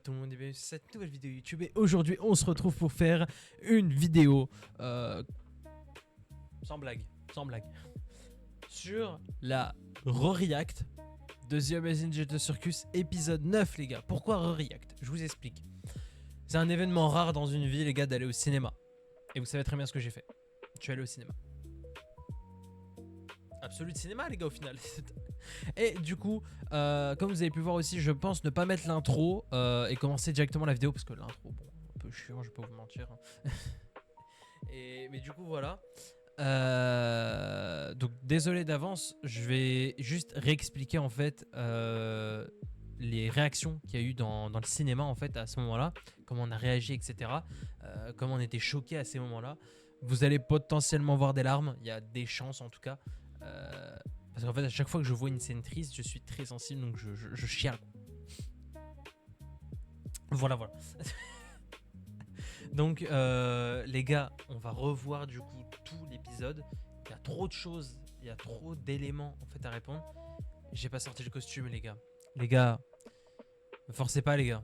Tout le monde est bienvenue sur cette nouvelle vidéo YouTube et aujourd'hui on se retrouve pour faire une vidéo sans blague sur la re-react de The Amazing Jet Circus épisode 9 les gars. Pourquoi re-react? Je vous explique. C'est un événement rare dans une vie les gars d'aller au cinéma et vous savez très bien ce que j'ai fait. Je suis allé au cinéma. Absolu de cinéma les gars au final. Et du coup comme vous avez pu voir aussi, je pense ne pas mettre l'intro et commencer directement la vidéo parce que l'intro bon un peu chiant, je vais pas vous mentir hein. Mais du coup voilà donc désolé d'avance, je vais juste réexpliquer en fait les réactions qu'il y a eu dans le cinéma en fait à ce moment là, comment on a réagi etc, comment on était choqués à ces moments là. Vous allez potentiellement voir des larmes, il y a des chances en tout cas parce qu'en fait à chaque fois que je vois une scène triste je suis très sensible donc je chiale. Voilà. Donc les gars on va revoir du coup tout l'épisode. Il y a trop de choses, il y a trop d'éléments en fait à répondre. J'ai pas sorti le costume les gars. Les gars, me forcez pas les gars.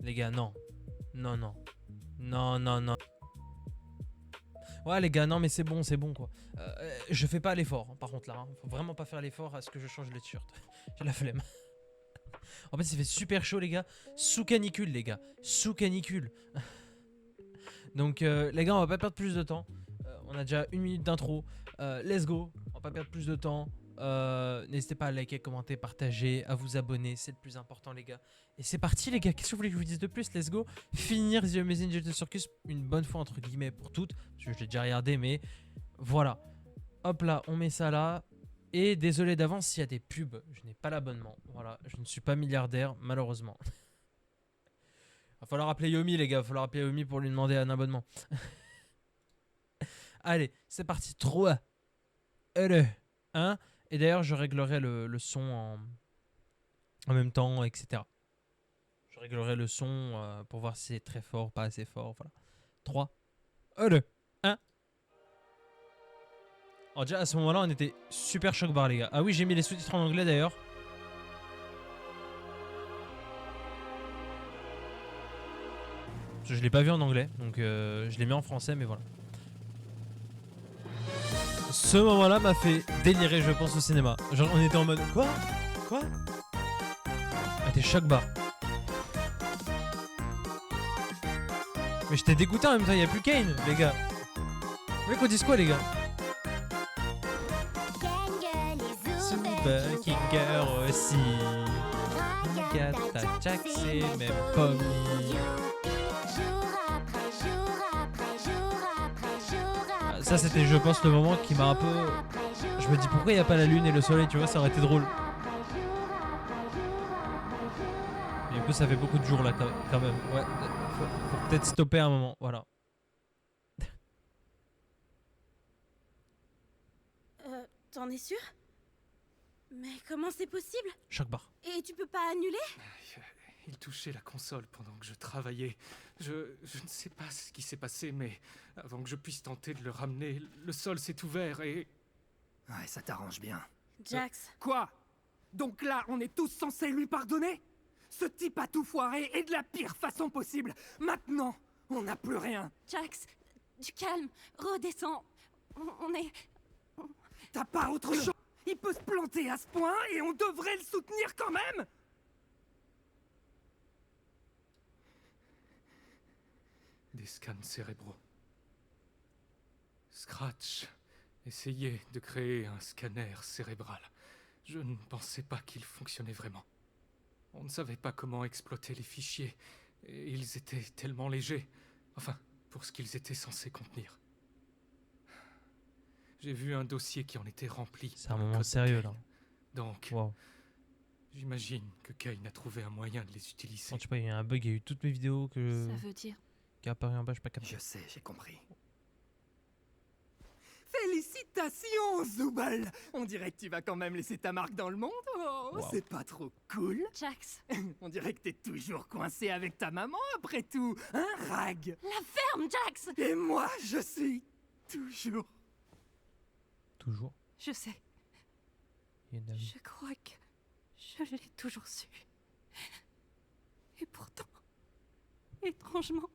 Les gars non. Non. Ouais les gars non mais c'est bon quoi. Je fais pas l'effort hein, par contre là. Hein. Faut vraiment pas faire l'effort à ce que je change le t-shirt. J'ai la flemme. En fait il fait super chaud les gars. Sous canicule les gars. Sous canicule. Donc les gars on va pas perdre plus de temps. On a déjà 1 minute d'intro. Let's go. On va pas perdre plus de temps. N'hésitez pas à liker, commenter, partager, à vous abonner, c'est le plus important les gars. Et c'est parti les gars, qu'est-ce que vous voulez que je vous dise de plus? Let's go. Finir The Amazing Jet Circus une bonne fois entre guillemets pour toutes. Parce que je l'ai déjà regardé mais voilà. Hop là, on met ça là. Et désolé d'avance s'il y a des pubs, je n'ai pas l'abonnement. Voilà, je ne suis pas milliardaire malheureusement. Va falloir appeler Yomi les gars, va falloir appeler Yomi pour lui demander un abonnement. Allez, c'est parti. 3, 2, 1. Et d'ailleurs, je réglerai le son en même temps, etc. Je réglerai le son pour voir si c'est très fort, pas assez fort. Voilà. 3, 2, 1. Alors déjà, à ce moment-là, on était super choc-bar, les gars. Ah oui, j'ai mis les sous-titres en anglais, d'ailleurs. Je l'ai pas vu en anglais, donc je l'ai mis en français, mais voilà. Ce moment-là m'a fait délirer, je pense, au cinéma. Genre, on était en mode... Quoi? Ah, t'es choc-bar. Mais j'étais dégoûté en même temps, il n'y a plus Kane, les gars. Vous voulez qu'on dise quoi, les gars? Super Kinger aussi. Gata Jack, c'est même pas mis. Ça, c'était, je pense, le moment qui m'a un peu... Je me dis, pourquoi il n'y a pas la lune et le soleil, tu vois, ça aurait été drôle. Mais du coup, ça fait beaucoup de jours, là, quand même. Ouais, faut peut-être stopper un moment, voilà. T'en es sûr? Mais comment c'est possible? Choc bar. Et tu peux pas annuler? Il touchait la console pendant que je travaillais. Je ne sais pas ce qui s'est passé, mais avant que je puisse tenter de le ramener, le sol s'est ouvert et... Ouais, ça t'arrange bien. Jax. Quoi? Donc là, on est tous censés lui pardonner? Ce type a tout foiré et de la pire façon possible. Maintenant, on n'a plus rien. Jax, du calme, redescends. On est... T'as pas autre chose? Il peut se planter à ce point et on devrait le soutenir quand même? Des scans cérébraux. Scratch essayait de créer un scanner cérébral. Je ne pensais pas qu'il fonctionnait vraiment. On ne savait pas comment exploiter les fichiers, et ils étaient tellement légers. Enfin, pour ce qu'ils étaient censés contenir. J'ai vu un dossier qui en était rempli. C'est un moment sérieux, là. Donc, Wow. j'imagine que Kane a trouvé un moyen de les utiliser. Quand tu sais pas, il y a un bug, il y a eu toutes mes vidéos que... Ça veut dire... qui est apparu en bas, je sais pas capté. Je sais, j'ai compris. Félicitations, Zubal! On dirait que tu vas quand même laisser ta marque dans le monde. Oh, Wow. c'est pas trop cool? Jax, On dirait que t'es toujours coincé avec ta maman après tout. Hein, Rag? la ferme, Jax! Et moi, je suis toujours... Toujours. Je sais, Il y a une... je crois que je l'ai toujours su. Et pourtant, étrangement,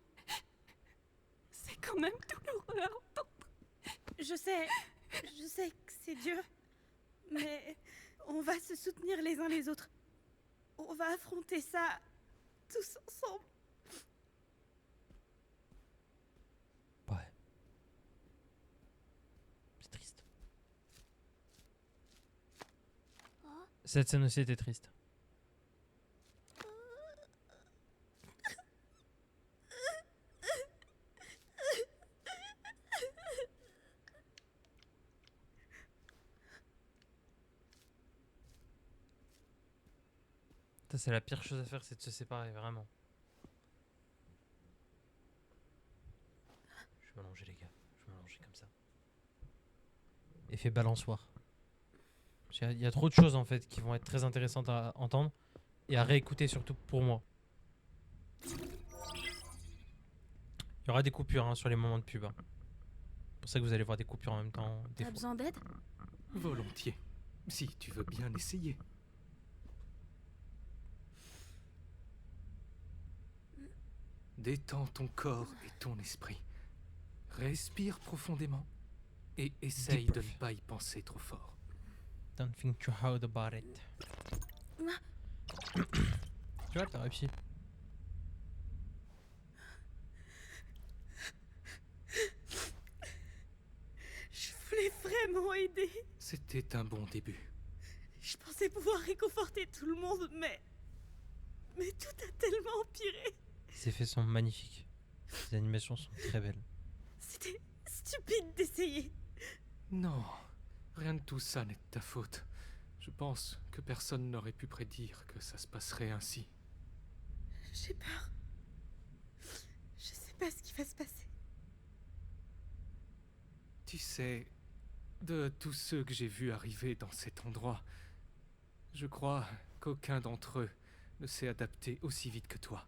c'est quand même douloureux à entendre. Je sais que c'est dur, mais on va se soutenir les uns les autres. On va affronter ça tous ensemble. Ouais. C'est triste. Cette scène aussi était triste. Ça, c'est la pire chose à faire, c'est de se séparer, vraiment. Je vais m'allonger, les gars. Je vais m'allonger comme ça. Effet balançoire. Il y a trop de choses, en fait, qui vont être très intéressantes à entendre et à réécouter, surtout pour moi. Il y aura des coupures hein, sur les moments de pub. Hein. C'est pour ça que vous allez voir des coupures en même temps. Des T'as fois. besoin d'aide? Volontiers. Si tu veux bien essayer. Détends ton corps et ton esprit. Respire profondément et essaye de ne pas y penser trop fort. Don't think too hard about it. Tu vois, t'as réussi. Je voulais vraiment aider. C'était un bon début. Je pensais pouvoir réconforter tout le monde, mais tout a tellement empiré. Les effets sont magnifiques. Les animations sont très belles. C'était stupide d'essayer. Non, rien de tout ça n'est de ta faute. Je pense que personne n'aurait pu prédire que ça se passerait ainsi. J'ai peur. Je sais pas ce qui va se passer. Tu sais, de tous ceux que j'ai vus arriver dans cet endroit, je crois qu'aucun d'entre eux ne s'est adapté aussi vite que toi.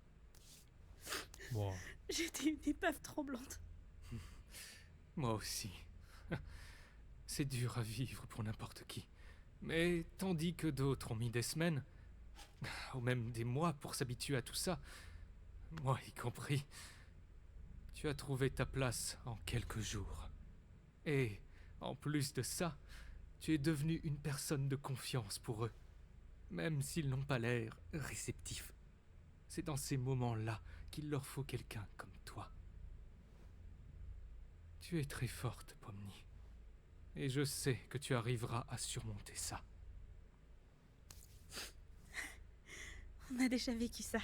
Wow. J'étais une épave tremblante. Moi aussi. C'est dur à vivre pour n'importe qui. Mais tandis que d'autres ont mis des semaines, ou même des mois pour s'habituer à tout ça, moi y compris, tu as trouvé ta place en quelques jours. Et, en plus de ça, tu es devenu une personne de confiance pour eux, même s'ils n'ont pas l'air réceptifs. C'est dans ces moments-là qu'il leur faut quelqu'un comme toi. Tu es très forte, Pomni. Et je sais que tu arriveras à surmonter ça. On a déjà vécu ça.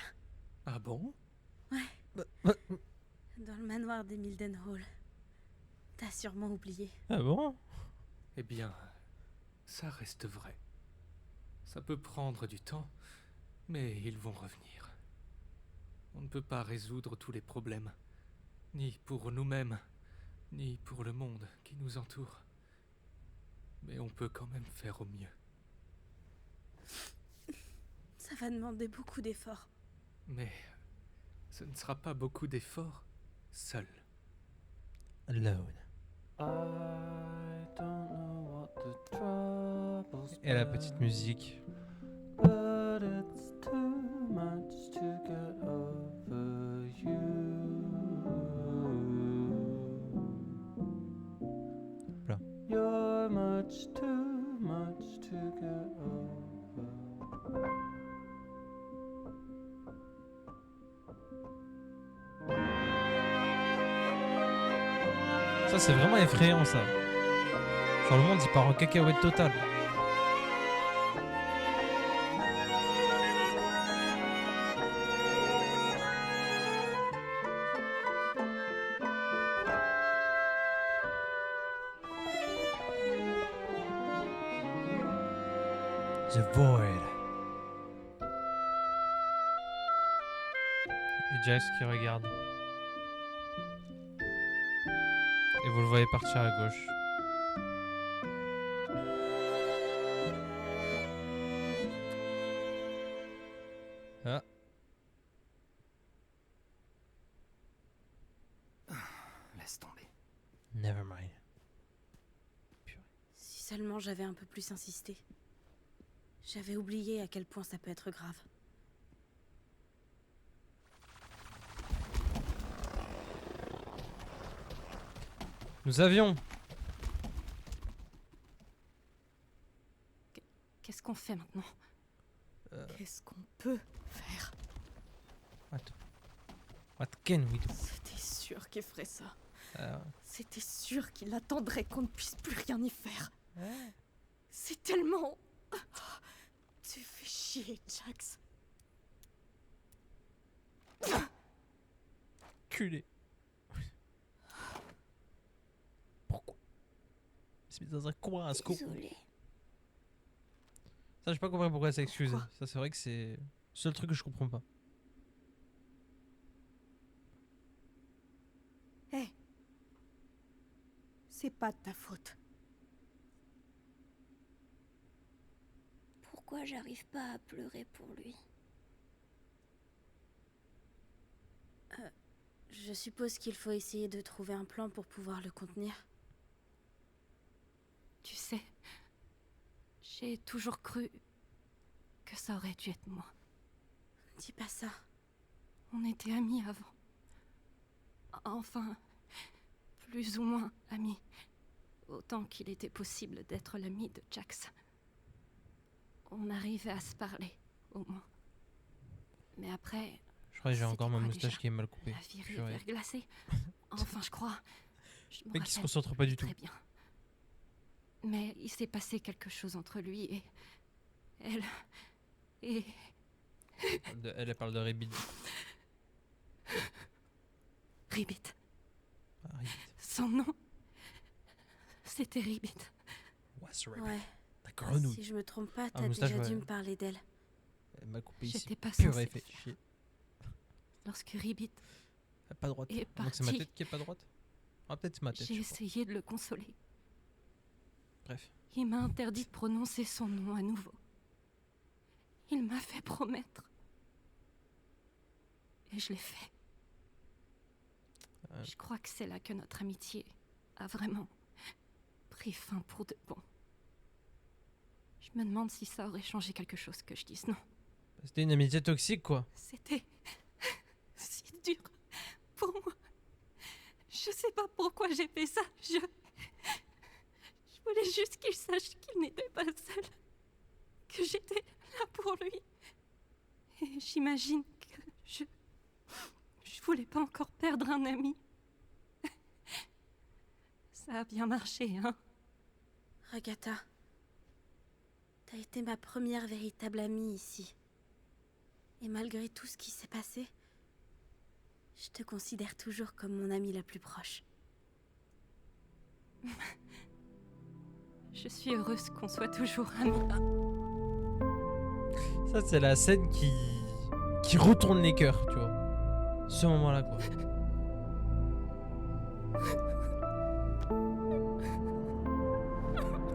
Ah bon? Ouais. Dans le manoir des Mildenhall. T'as sûrement oublié. Ah bon? Eh bien, ça reste vrai. Ça peut prendre du temps, mais ils vont revenir. On ne peut pas résoudre tous les problèmes, ni pour nous-mêmes, ni pour le monde qui nous entoure. Mais on peut quand même faire au mieux. Ça va demander beaucoup d'efforts. Mais ce ne sera pas beaucoup d'efforts seul. Alone. I don't know what the trouble's Et la petite musique. but it's too much to get over you. Là. You're much to get over. Ça, c'est vraiment effrayant, ça. Genre, le monde, il part en cacahuète totale. The Void. Et Jax qui regarde. Et vous le voyez partir à gauche. Ah. Laisse tomber. Never mind. Si seulement j'avais un peu plus insisté. J'avais oublié à quel point ça peut être grave. Nous avions. Qu'est-ce qu'on fait maintenant? Qu'est-ce qu'on peut faire? What can we do? C'était sûr qu'il ferait ça. Euh, C'était sûr qu'il attendrait qu'on ne puisse plus rien y faire. C'est tellement... Tu fais chier, Jax. Culé. Pourquoi? Il s'est mis dans un coin à secours. Désolée. Ça, j'ai pas compris pourquoi elle s'excuse. Pourquoi Ça, c'est vrai que c'est le seul truc que je comprends pas. Hé. C'est pas de ta faute. Pourquoi j'arrive pas à pleurer pour lui? Je suppose qu'il faut essayer de trouver un plan pour pouvoir le contenir. Tu sais, j'ai toujours cru que ça aurait dû être moi. Dis pas ça. On était amis avant. Enfin, plus ou moins amis. Autant qu'il était possible d'être l'ami de Jax. On arrivait à se parler, au moins. Mais après, Je crois que j'ai C'était encore ma quoi moustache déjà qui est mal coupée. la vie Purée. rivière glacée. Enfin, je crois. Je me Le mec qui se rappelle concentre pas du tout. très bien. Mais il s'est passé quelque chose entre lui et elle. Et Elle parle de Ribbit. Ribbit. Ah, Ribbit. Son nom, c'était Ribbit. What's Ribbit? Ouais. La grenouille. Si je me trompe pas, Ah, t'as moustache, déjà dû ouais. me parler d'elle. Elle m'a coupé ici. J'étais pas Purée, censée fait le faire. chier. Lorsque Ribbit Elle est pas droite. est Donc c'est ma parti, tête qui est pas droite? Ah, peut-être c'est ma tête. j'ai je crois. essayé de le consoler. Bref. Il m'a interdit de prononcer son nom à nouveau. Il m'a fait promettre. Et je l'ai fait. Euh. Je crois que c'est là que notre amitié a vraiment pris fin pour de bon. Je me demande si ça aurait changé quelque chose que je dise non. C'était une amitié toxique, quoi. C'était si dur pour moi. Je sais pas pourquoi j'ai fait ça. Je voulais juste qu'il sache qu'il n'était pas seul. Que j'étais là pour lui. Et j'imagine que je voulais pas encore perdre un ami. Ça a bien marché, hein. Agatha, t'as été ma première véritable amie ici. Et malgré tout ce qui s'est passé, je te considère toujours comme mon amie la plus proche. Je suis heureuse qu'on soit toujours amis. Ça, c'est la scène qui retourne les cœurs, tu vois. Ce moment-là, quoi.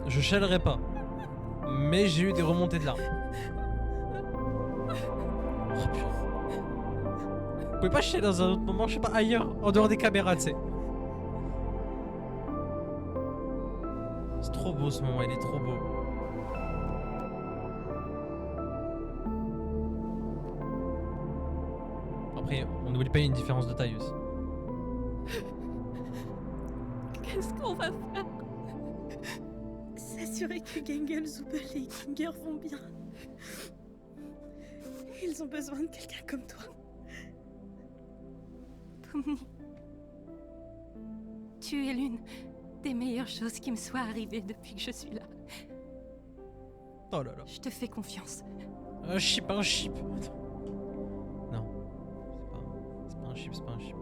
Je chialerai pas. Mais j'ai eu des remontées de larmes. Oh, putain. Vous pouvez pas chialer dans un autre moment, je sais pas, ailleurs, en dehors des caméras, tu sais. C'est trop beau ce moment, il est trop beau. Après, on n'oublie pas, il y a une différence de taille aussi. Qu'est-ce qu'on va faire? S'assurer que Gangle, Zubel et Ginger vont bien. Ils ont besoin de quelqu'un comme toi. Pomni, tu es l'une des meilleures choses qui me soient arrivées depuis que je suis là. Oh là là. Je te fais confiance. Un chip, un chip. Attends. Non. C'est pas un chip, c'est pas un chip.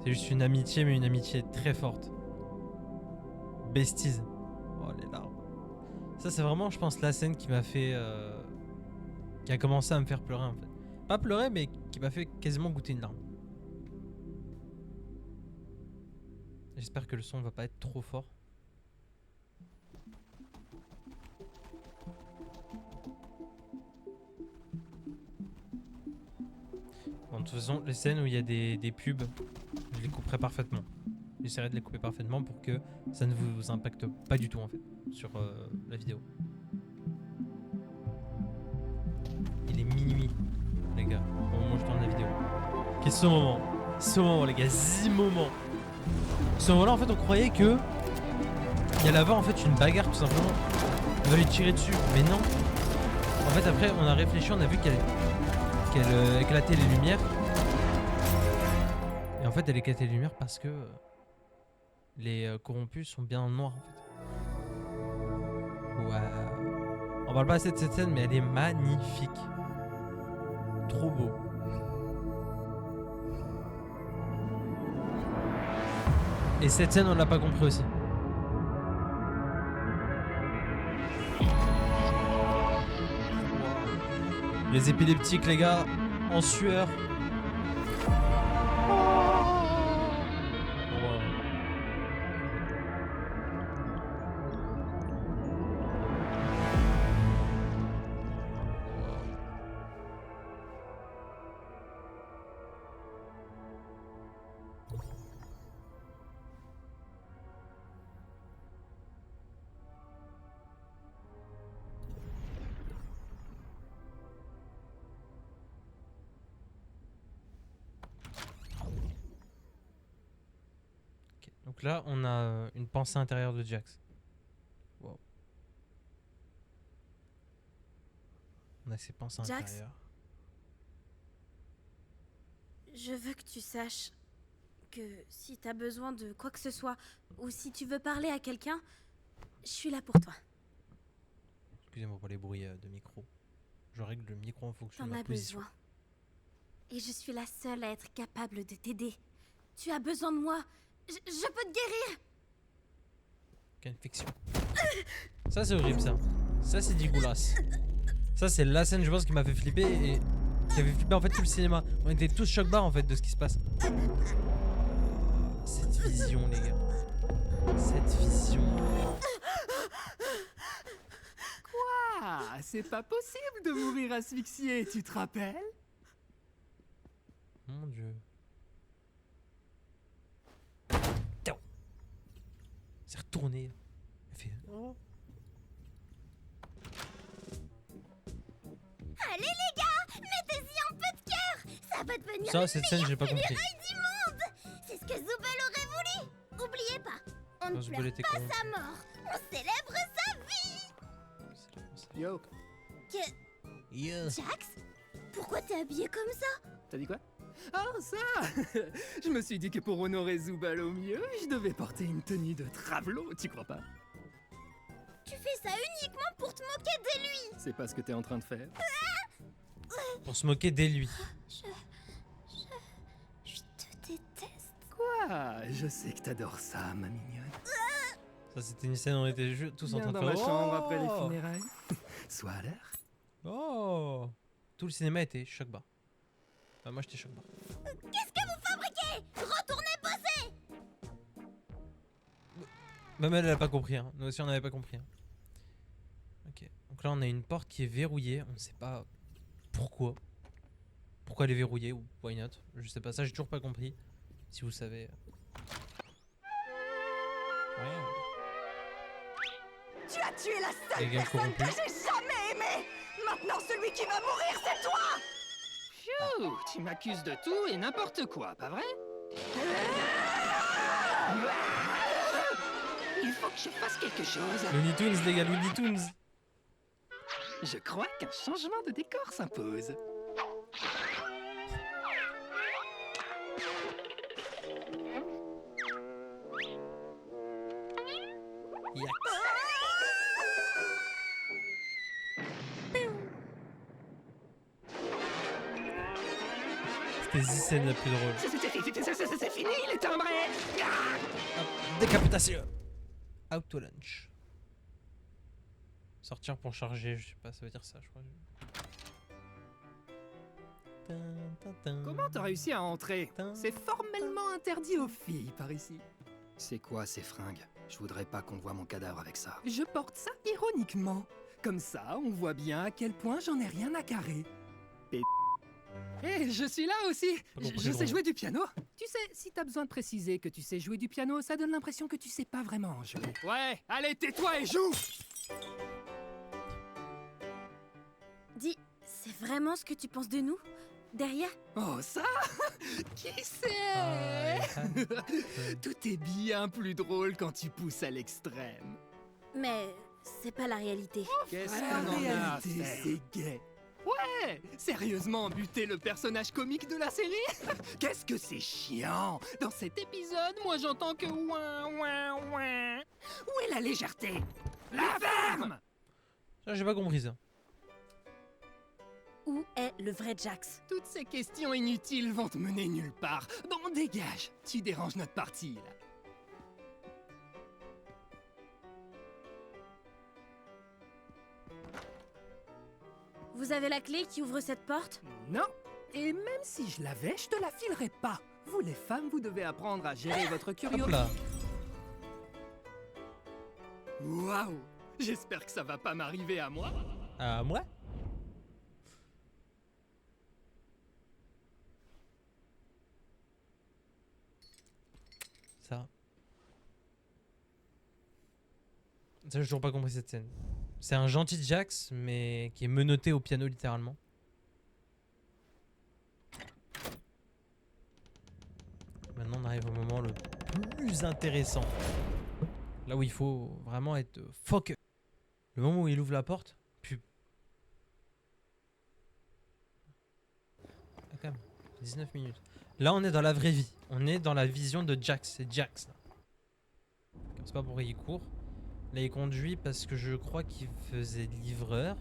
C'est juste une amitié, mais une amitié très forte. Besties. Oh, les larmes. Ça, c'est vraiment, je pense, la scène qui m'a fait... qui a commencé à me faire pleurer, en fait. Pas pleurer, mais qui m'a fait quasiment goûter une larme. J'espère que le son va pas être trop fort. Bon, de toute façon, les scènes où il y a des pubs, je les couperai parfaitement. J'essaierai de les couper parfaitement pour que ça ne vous impacte pas du tout en fait sur la vidéo. Il est minuit, les gars, au moment où je tourne la vidéo. Ok, ce moment les gars, ce moment. Ce moment-là, en fait, on croyait que il y allait avoir en fait une bagarre tout simplement. On va lui tirer dessus, mais non. En fait, après, on a réfléchi, on a vu qu'elle éclatait les lumières. Et en fait, elle éclatait les lumières parce que les corrompus sont bien noirs en fait. Waouh. On parle pas assez de cette scène, mais elle est magnifique. Trop beau. Et cette scène, on l'a pas compris aussi. Les épileptiques, les gars, en sueur. Donc là, on a une pensée intérieure de Jax. Wow. On a ses pensées Jax, intérieures. je veux que tu saches que si t'as besoin de quoi que ce soit, ou si tu veux parler à quelqu'un, je suis là pour toi. Excusez-moi pour les bruits de micro. Je règle le micro en fonction de T'en ma as position. besoin. Et je suis la seule à être capable de t'aider. Tu as besoin de moi. Je peux te guérir. Quelle infection. Ça c'est horrible ça. Ça c'est dégueulasse. Ça c'est la scène je pense qui m'a fait flipper et qui avait flippé en fait tout le cinéma. On était tous choc-barres en fait de ce qui se passe. Cette vision les gars. Cette vision. Ah, c'est pas possible de mourir asphyxié, tu te rappelles? Mon dieu. C'est retourné. Elle fait... Oh. Allez les gars, mettez-y un peu de cœur. Ça va devenir Ça, cette scène, j'ai pas compris. du monde. C'est ce que Zoubel aurait voulu. Oubliez pas, on ne Zoubel pleure était pas corrompu. sa mort. On célèbre sa vie. Yo, Jax, pourquoi t'es habillé comme ça? t'as dit quoi? Oh, ça! Je me suis dit que pour honorer Zoubal au mieux, je devais porter une tenue de travelot, tu crois pas? Tu fais ça uniquement pour te moquer de lui. C'est pas ce que t'es en train de faire. Pour se moquer dès lui. Je te déteste. Quoi? Je sais que t'adores ça, ma mignonne. Ça c'était une scène où on était tous en Viens train de dans faire... ma chambre après les Oh funérailles. Sois à l'heure. Oh. Tout le cinéma était choc-barre. Enfin, moi j'étais choc-barre. Qu'est-ce que vous fabriquez? Retournez bosser. Même elle a pas compris, hein. Nous aussi on n'avait pas compris. Hein. Ok. Donc là on a une porte qui est verrouillée. On ne sait pas pourquoi. Pourquoi elle est verrouillée ou why not. Je sais pas, ça j'ai toujours pas compris. Si vous savez. Ouais. Tu as tué la Les seule gars personne que corrompus. j'ai jamais aimée. Maintenant, celui qui va mourir, c'est toi. Phew, tu m'accuses de tout et n'importe quoi, pas vrai? Il faut que je fasse quelque chose. Looney Tunes les gars, Looney Tunes. Je crois qu'un changement de décor s'impose. Yax. C'était 10 scènes la plus drôle. C'est fini, il est timbré. Hop, décapitation. Out to lunch. Sortir pour charger, je sais pas, ça veut dire ça, je crois. Comment t'as réussi à entrer? C'est formellement interdit aux filles par ici. C'est quoi ces fringues? Je voudrais pas qu'on voit mon cadavre avec ça. Je porte ça ironiquement. Comme ça, on voit bien à quel point j'en ai rien à carrer. Et je suis là aussi. Pas compris, Je sais gros. jouer du piano. Tu sais, si t'as besoin de préciser que tu sais jouer du piano, ça donne l'impression que tu sais pas vraiment en jouer. Ouais, allez, tais-toi et joue. Dis, c'est vraiment ce que tu penses de nous? Derrière? Oh, ça? Qui c'est? Ah, Tout est bien plus drôle quand tu pousses à l'extrême. Mais c'est pas la réalité. Qu'est-ce En qu'on en a à réalité, faire? c'est gay. Ouais, sérieusement, buter le personnage comique de la série? Qu'est-ce que c'est chiant! Dans cet épisode, moi j'entends que ouin ouin ouin. Où est la légèreté? La ferme! Ça, j'ai pas compris ça. Où est le vrai Jax? Toutes ces questions inutiles vont te mener nulle part. Bon, dégage, tu déranges notre partie là. Vous avez la clé qui ouvre cette porte? Non, et même si je l'avais, je te la filerais pas. Vous les femmes, vous devez apprendre à gérer votre Hop curiosité. là. Waouh! J'espère que ça va pas m'arriver à moi. Moi? Ça. Ça, j'ai toujours pas compris cette scène. C'est un gentil Jax, mais qui est menotté au piano littéralement. Maintenant, on arrive au moment le plus intéressant. Là où il faut vraiment être focus. Le moment où il ouvre la porte, puis... Ah, quand même, 19 minutes. Là, on est dans la vraie vie. On est dans la vision de Jax. C'est Jax. Là. C'est pas pourquoi il court. Là, il conduit parce que je crois qu'il faisait livreur.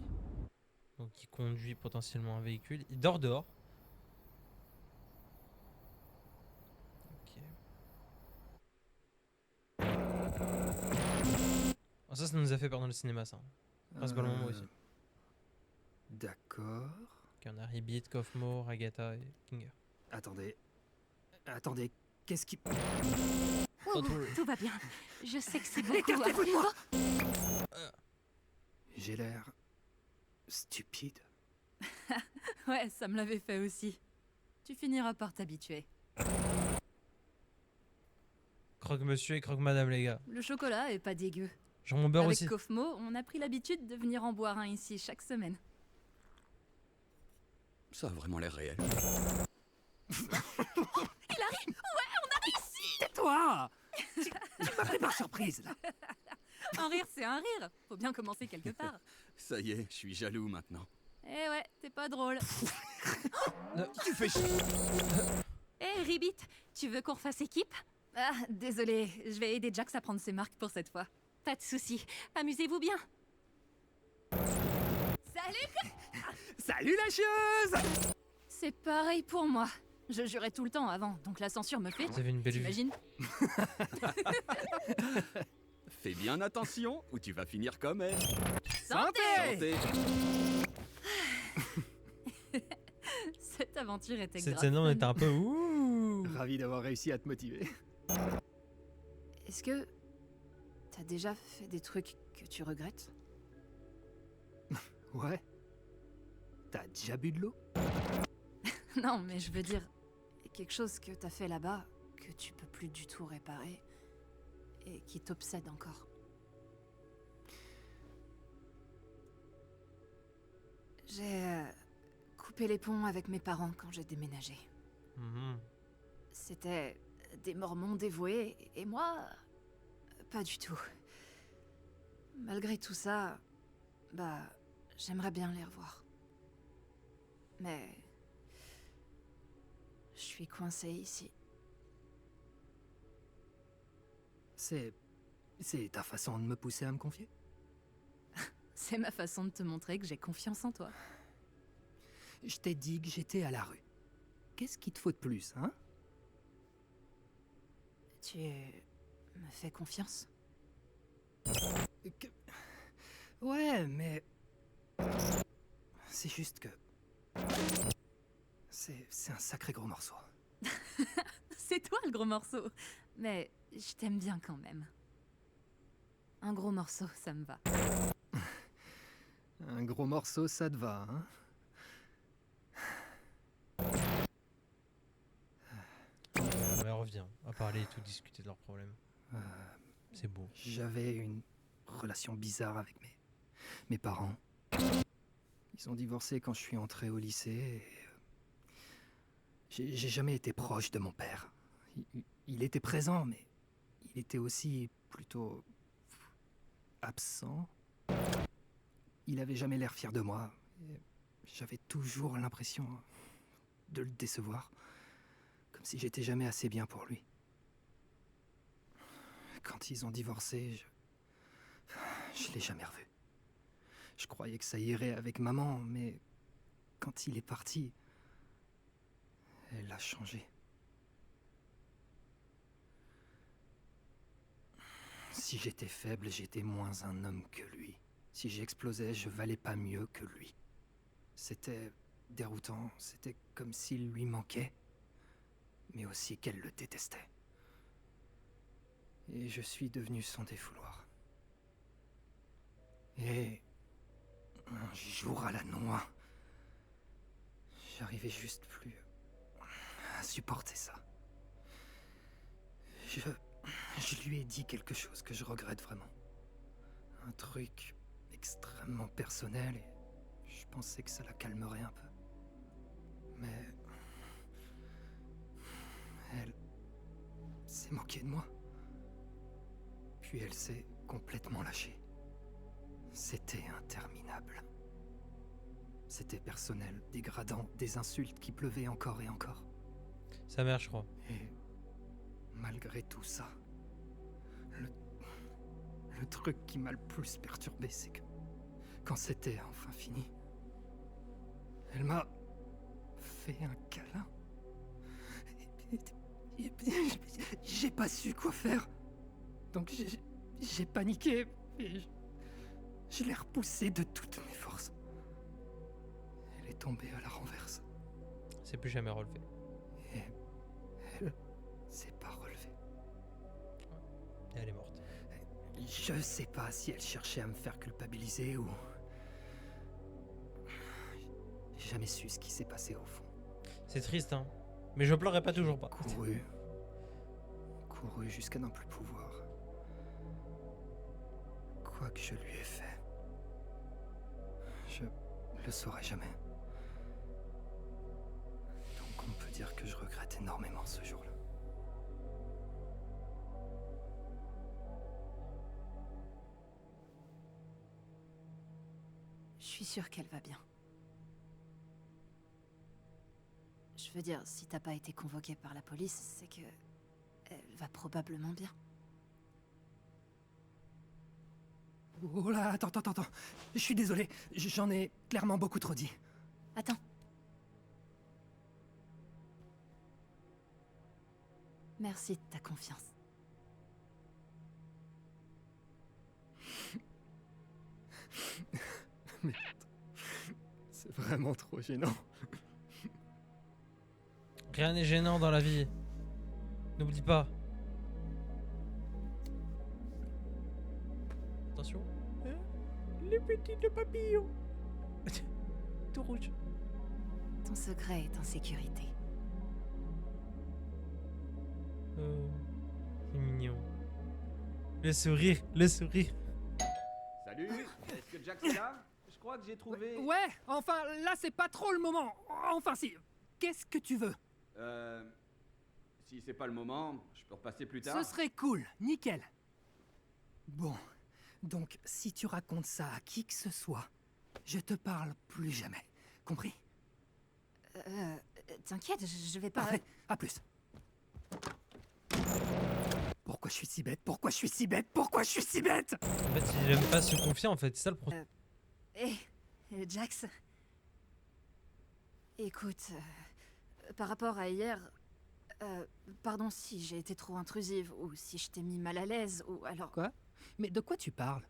Donc, il conduit potentiellement un véhicule. Il dort dehors. Ok. Oh, ça nous a fait peur dans le cinéma, ça. Principalement moi aussi. D'accord. Ok, on a Ribbit, Kaufmo, Agatha et Kinger. Attendez. Attendez, qu'est-ce qui... Tout va bien. Je sais que c'est beaucoup. Écartez-vous de moi! J'ai l'air... stupide. Ouais, ça me l'avait fait aussi. Tu finiras par t'habituer. Croque monsieur et croque madame, les gars. Le chocolat est pas dégueu. Genre mon beurre Avec aussi. Kaufmo, on a pris l'habitude de venir en boire un ici chaque semaine. Ça a vraiment l'air réel. Tais-toi! Tu m'as pris par surprise là. Un rire, c'est un rire. Faut bien commencer quelque part. Ça y est, je suis jaloux maintenant. Eh ouais, t'es pas drôle. Tu fais chier. Hé, Ribbit, tu veux qu'on refasse équipe? Ah, désolé, je vais aider Jax à prendre ses marques pour cette fois. Pas de soucis. Amusez-vous bien. Salut! Salut la chieuse! C'est pareil pour moi. Je jurais tout le temps avant, donc la censure me fait. Vous avez une belle vue. T'imagines? Fais bien attention ou tu vas finir comme elle. Santé! Santé. Cette aventure était Cette grave scène, on fun. était un peu ouh. Ravi d'avoir réussi à te motiver. Est-ce que t'as déjà fait des trucs que tu regrettes? Ouais. T'as déjà bu de l'eau? Non, mais je veux dire, quelque chose que t'as fait là-bas, que tu peux plus du tout réparer, et qui t'obsède encore. J'ai coupé les ponts avec mes parents quand j'ai déménagé. Mhm. C'était des Mormons dévoués, et moi, pas du tout. Malgré tout ça, bah, j'aimerais bien les revoir. Mais... je suis coincée ici. C'est ta façon de me pousser à me confier? C'est ma façon de te montrer que j'ai confiance en toi. Je t'ai dit que j'étais à la rue. Qu'est-ce qu'il te faut de plus, hein? Tu me fais confiance? Que- Ouais, mais... c'est juste que... C'est un sacré gros morceau. C'est toi le gros morceau. Mais je t'aime bien quand même. Un gros morceau, ça me va. Un gros morceau, ça te va, hein? On revient à parler et tout, discuter de leurs problèmes. C'est beau. J'avais une relation bizarre avec mes parents. Ils ont divorcé quand je suis entré au lycée et J'ai jamais été proche de mon père. Il était présent, mais il était aussi plutôt absent. Il avait jamais l'air fier de moi. J'avais toujours l'impression de le décevoir, comme si j'étais jamais assez bien pour lui. Quand ils ont divorcé, je l'ai jamais revu. Je croyais que ça irait avec maman, mais quand il est parti, elle a changé. Si j'étais faible, j'étais moins un homme que lui. Si j'explosais, je valais pas mieux que lui. C'était déroutant, c'était comme s'il lui manquait, mais aussi qu'elle le détestait. Et je suis devenu son défouloir. Et un jour à la noix, j'arrivais juste plus à supporter ça. Je lui ai dit quelque chose que je regrette vraiment. Un truc extrêmement personnel et je pensais que ça la calmerait un peu. Mais elle s'est moquée de moi. Puis elle s'est complètement lâchée. C'était interminable. C'était personnel, dégradant, des insultes qui pleuvaient encore et encore. Sa mère, je crois. Et malgré tout ça, le truc qui m'a le plus perturbé, c'est que quand c'était enfin fini, elle m'a fait un câlin. Et j'ai pas su quoi faire. Donc j'ai paniqué et je l'ai repoussée de toutes mes forces. Elle est tombée à la renverse. C'est plus jamais relevé. Et elle s'est pas relevée. Et elle est morte. Je sais pas si elle cherchait à me faire culpabiliser ou... J'ai jamais su ce qui s'est passé au fond. C'est triste, hein. Mais je pleurerai pas toujours pas. Couru jusqu'à n'en plus pouvoir. Quoi que je lui ai fait, je le saurai jamais. Donc on peut dire que je regrette énormément ce jour-là. Je suis sûre qu'elle va bien. Je veux dire, si t'as pas été convoquée par la police, c'est que... elle va probablement bien. Oh là, attends. Je suis désolé, j'en ai clairement beaucoup trop dit. Attends. Merci de ta confiance. Merde. C'est vraiment trop gênant. Rien n'est gênant dans la vie. N'oublie pas. Attention. Les petits papillons. Tout rouge. Ton secret est en sécurité. C'est mignon. Le sourire, le sourire. Salut, est-ce que Jax est là? Je crois que j'ai trouvé... Ouais, enfin, là c'est pas trop le moment. Enfin si, qu'est-ce que tu veux? Si c'est pas le moment, je peux repasser plus tard. Ce serait cool, nickel. Bon, donc si tu racontes ça à qui que ce soit, je te parle plus jamais. Compris? T'inquiète, je vais pas... Parfait, à plus. Pourquoi je suis si bête? Pourquoi je suis si bête? Pourquoi je suis si bête? En fait, il aime pas se confier, en fait, c'est ça le problème. Jax... Écoute, par rapport à hier... pardon si j'ai été trop intrusive, ou si je t'ai mis mal à l'aise, ou alors... Quoi? Mais de quoi tu parles?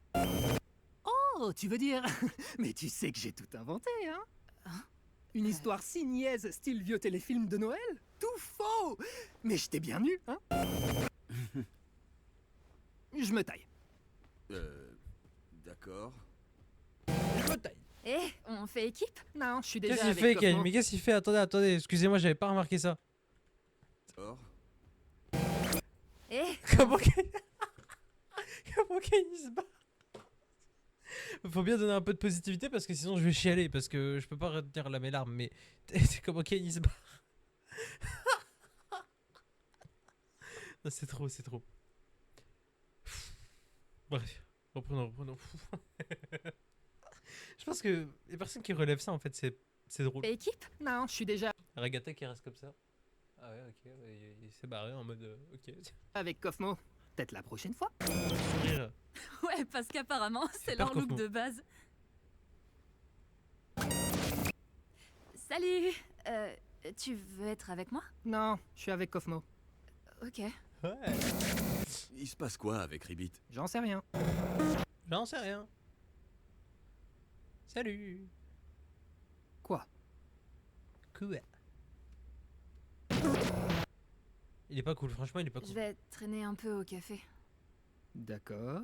Oh, tu veux dire... Mais tu sais que j'ai tout inventé, hein? Une histoire si niaise, style vieux téléfilm de Noël? Tout faux! Mais je t'ai bien eu, hein? Je me taille. D'accord. Je me taille. On fait équipe? Non, je suis déjà Qu'est-ce qu'il avec fait, Ken? Kaufman. Mais qu'est-ce qu'il fait? Attendez, excusez-moi, j'avais pas remarqué ça. D'accord. Comment Ken il se bat? Faut bien donner un peu de positivité parce que sinon je vais chialer, parce que je peux pas retenir là mes larmes, mais comment Ken il se bat? Non, c'est trop, c'est trop. Bref, reprenons. Je pense que les personnes qui relèvent ça, en fait, c'est drôle. Équipe? Non, je suis déjà Ragata qui reste comme ça. Ah ouais, ok, ouais, il s'est barré en mode ok. avec Kofmo. Peut-être la prochaine fois. Sourire. Ouais, parce qu'apparemment, c'est peur leur look Cosmo. de base. Salut! Tu veux être avec moi? Non, je suis avec Kofmo. Ok. Ouais. Il se passe quoi avec Ribbit? J'en sais rien. J'en sais rien. Salut. Quoi? Quoi? Il est pas cool, franchement, il est pas Je cool. vais traîner un peu au café. D'accord.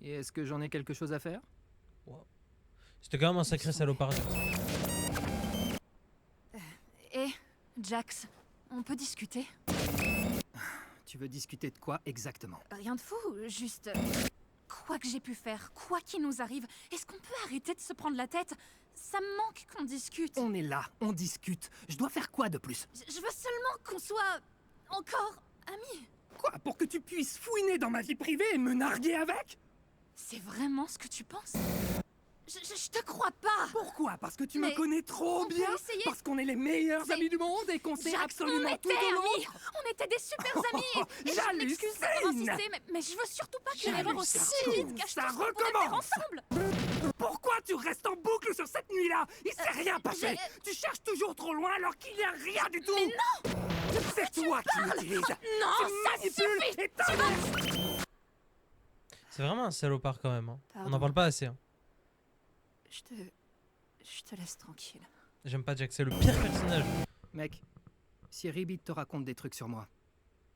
Et est-ce que j'en ai quelque chose à faire? C'était quand même un sacré salopard. Eh, Jax, on peut discuter? Tu veux discuter de quoi exactement? Rien de fou, juste... Quoi que j'ai pu faire, quoi qu'il nous arrive, est-ce qu'on peut arrêter de se prendre la tête? Ça me manque qu'on discute. On est là, on discute. Je dois faire quoi de plus? Je veux seulement qu'on soit... encore amis. Quoi? Pour que tu puisses fouiner dans ma vie privée et me narguer avec? C'est vraiment ce que tu penses? Je te crois pas! Pourquoi? Parce que tu Mais me connais trop on peut bien? essayer. Parce qu'on est les meilleurs C'est- amis du monde et qu'on sait Jax, absolument on tout était de amis! l'autre? On était des super amis! Et je J'hallucine! m'excuse d'avoir insisté, mais je veux surtout pas qu'une erreur aussi J'hallucine. petite cache Ça tout ce qu'on pourrait faire recommence. ensemble! Pourquoi tu restes en boucle sur cette nuit-là? Il s'est rien passé! j'ai- Tu cherches toujours trop loin alors qu'il n'y a rien du tout! Mais non! C'est toi qui m'utilises! Non, Tu ça manipules suffit! et t'as- C'est vraiment un salopard quand même. Hein. On Pardon. n'en parle pas assez. Hein. Je te laisse tranquille. J'aime pas Jack, c'est le pire personnage. Mec, si Ribbit te raconte des trucs sur moi,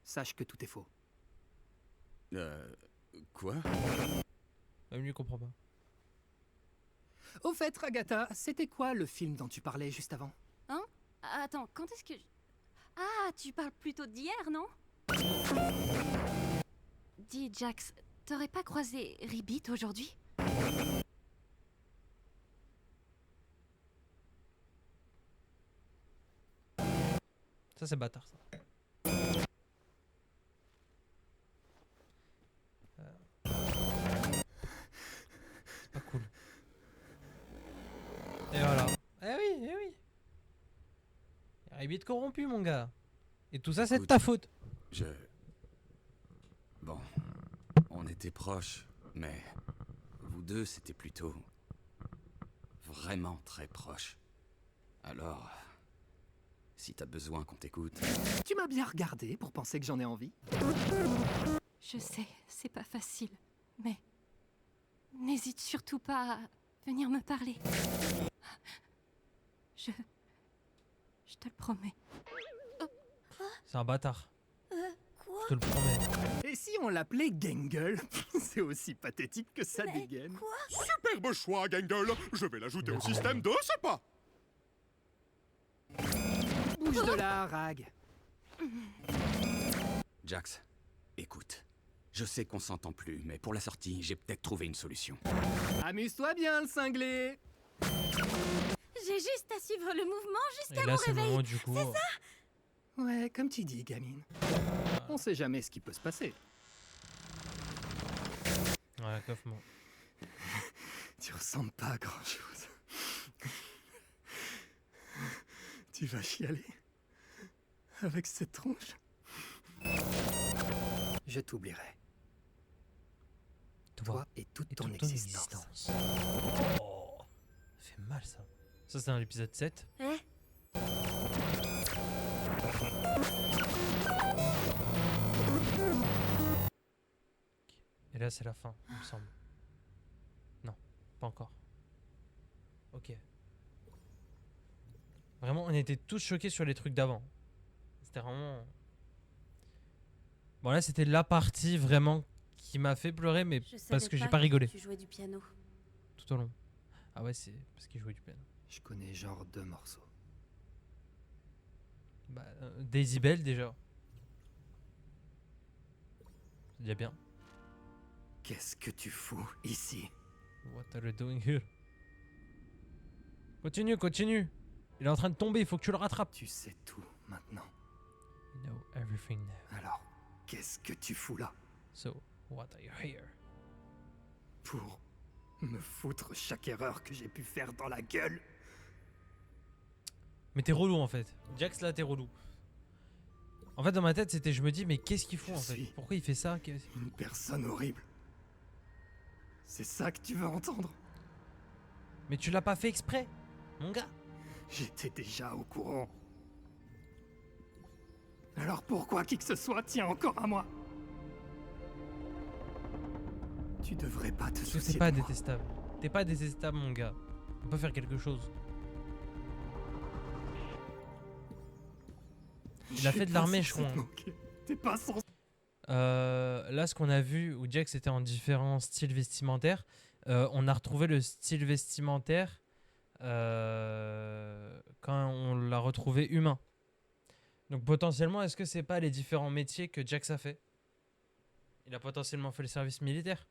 sache que tout est faux. Quoi? Même lui il comprend pas. Au fait, Ragata, c'était quoi le film dont tu parlais juste avant? Hein? Attends, quand est-ce que... Ah, tu parles plutôt d'hier, non? Dis, Jax, t'aurais pas croisé Ribbit aujourd'hui? Ça c'est bâtard ça. C'est pas cool. Et voilà. Eh oui, eh oui. Y'a Ribbit corrompu mon gars. Et tout ça c'est de Écoute. ta faute. Bon, on était proches, mais vous deux, c'était plutôt vraiment très proches. Alors, si t'as besoin qu'on t'écoute, Tu m'as bien regardé pour penser que j'en ai envie? Je sais, c'est pas facile, mais... N'hésite surtout pas à venir me parler. Je te le promets. C'est un bâtard. Quoi? Je te le promets. Et si on l'appelait Gangle? C'est aussi pathétique que ça dégaine. Quoi? Superbe choix, Gangle. Je vais l'ajouter au système de ce pas. Bouge de là, Rag. Jax, écoute. Je sais qu'on s'entend plus, mais pour la sortie, j'ai peut-être trouvé une solution. Amuse-toi bien, le cinglé. J'ai juste à suivre le mouvement Et jusqu'à là mon c'est le réveil. moment du coup. Ouais, comme tu dis, gamine. On sait jamais ce qui peut se passer. Ouais, coffre-moi. Tu ressembles pas à grand-chose. Tu vas chialer avec cette tronche. Je t'oublierai. Toi et toute ton existence. Oh, ça fait mal ça. Ça c'est dans l'épisode 7. Eh? Et là c'est la fin, il me semble. Non, pas encore. Ok. Vraiment, on était tous choqués sur les trucs d'avant. C'était vraiment... Bon là c'était la partie vraiment qui m'a fait pleurer, mais Je parce savais que j'ai pas pas rigolé Tu jouais du piano. tout au long. Ah ouais, c'est parce qu'il jouait du piano. Je connais genre 2 morceaux. Bah, Daisy Bell déjà. C'est déjà bien. Qu'est-ce que tu fous ici? What are you doing here? Continue, continue. Il est en train de tomber, il faut que tu le rattrapes. Tu sais tout. maintenant. You know everything now. Alors, qu'est-ce que tu fous là? So, what are you here? Pour me foutre chaque erreur que j'ai pu faire dans la gueule? Mais t'es relou en fait. Jax là, t'es relou. En fait, dans ma tête, c'était je me dis, mais qu'est-ce qu'il fout en fait? Pourquoi il fait ça? Une personne horrible. C'est ça que tu veux entendre? Mais tu l'as pas fait exprès, mon gars. J'étais déjà au courant. Alors pourquoi qui que ce soit tient encore à moi? Tu devrais pas te Parce que soucier c'est pas de moi. détestable. T'es pas détestable, mon gars. On peut faire quelque chose. Il a fait de l'armée, je crois. T'es pas censé. Là, ce qu'on a vu où Jax était en différents styles vestimentaires, on a retrouvé le style vestimentaire quand on l'a retrouvé humain. Donc potentiellement, est-ce que c'est pas les différents métiers que Jax a fait? Il a potentiellement fait le service militaire.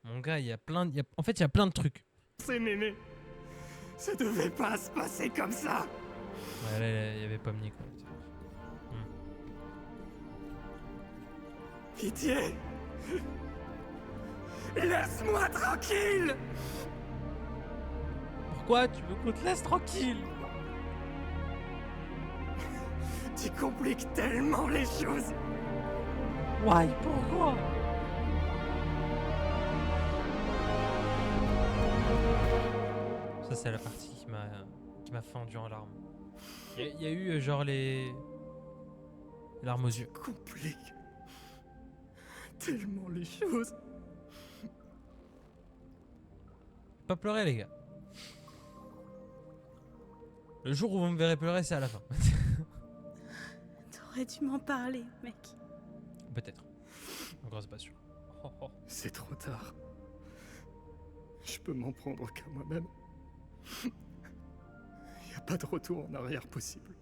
Mon gars, il y a plein de... En fait, il y a plein de trucs. C'est mémé. Ça devait pas se passer comme ça. Ouais, là, il y avait Pomni, quoi. Pitié. Laisse-moi tranquille. Pourquoi tu veux qu'on te laisse tranquille? Tu compliques tellement les choses. Why? Pourquoi? Ça, c'est la partie qui m'a fendu en larmes. Il y a eu genre les larmes aux yeux. Tu compliques tellement les choses. Pas pleurer, les gars. Le jour où vous me verrez pleurer, c'est à la fin. T'aurais dû m'en parler, mec. Peut-être. Encore, c'est pas sûr. Oh, oh. C'est trop tard. Je peux m'en prendre qu'à moi-même. Y a pas de retour en arrière possible.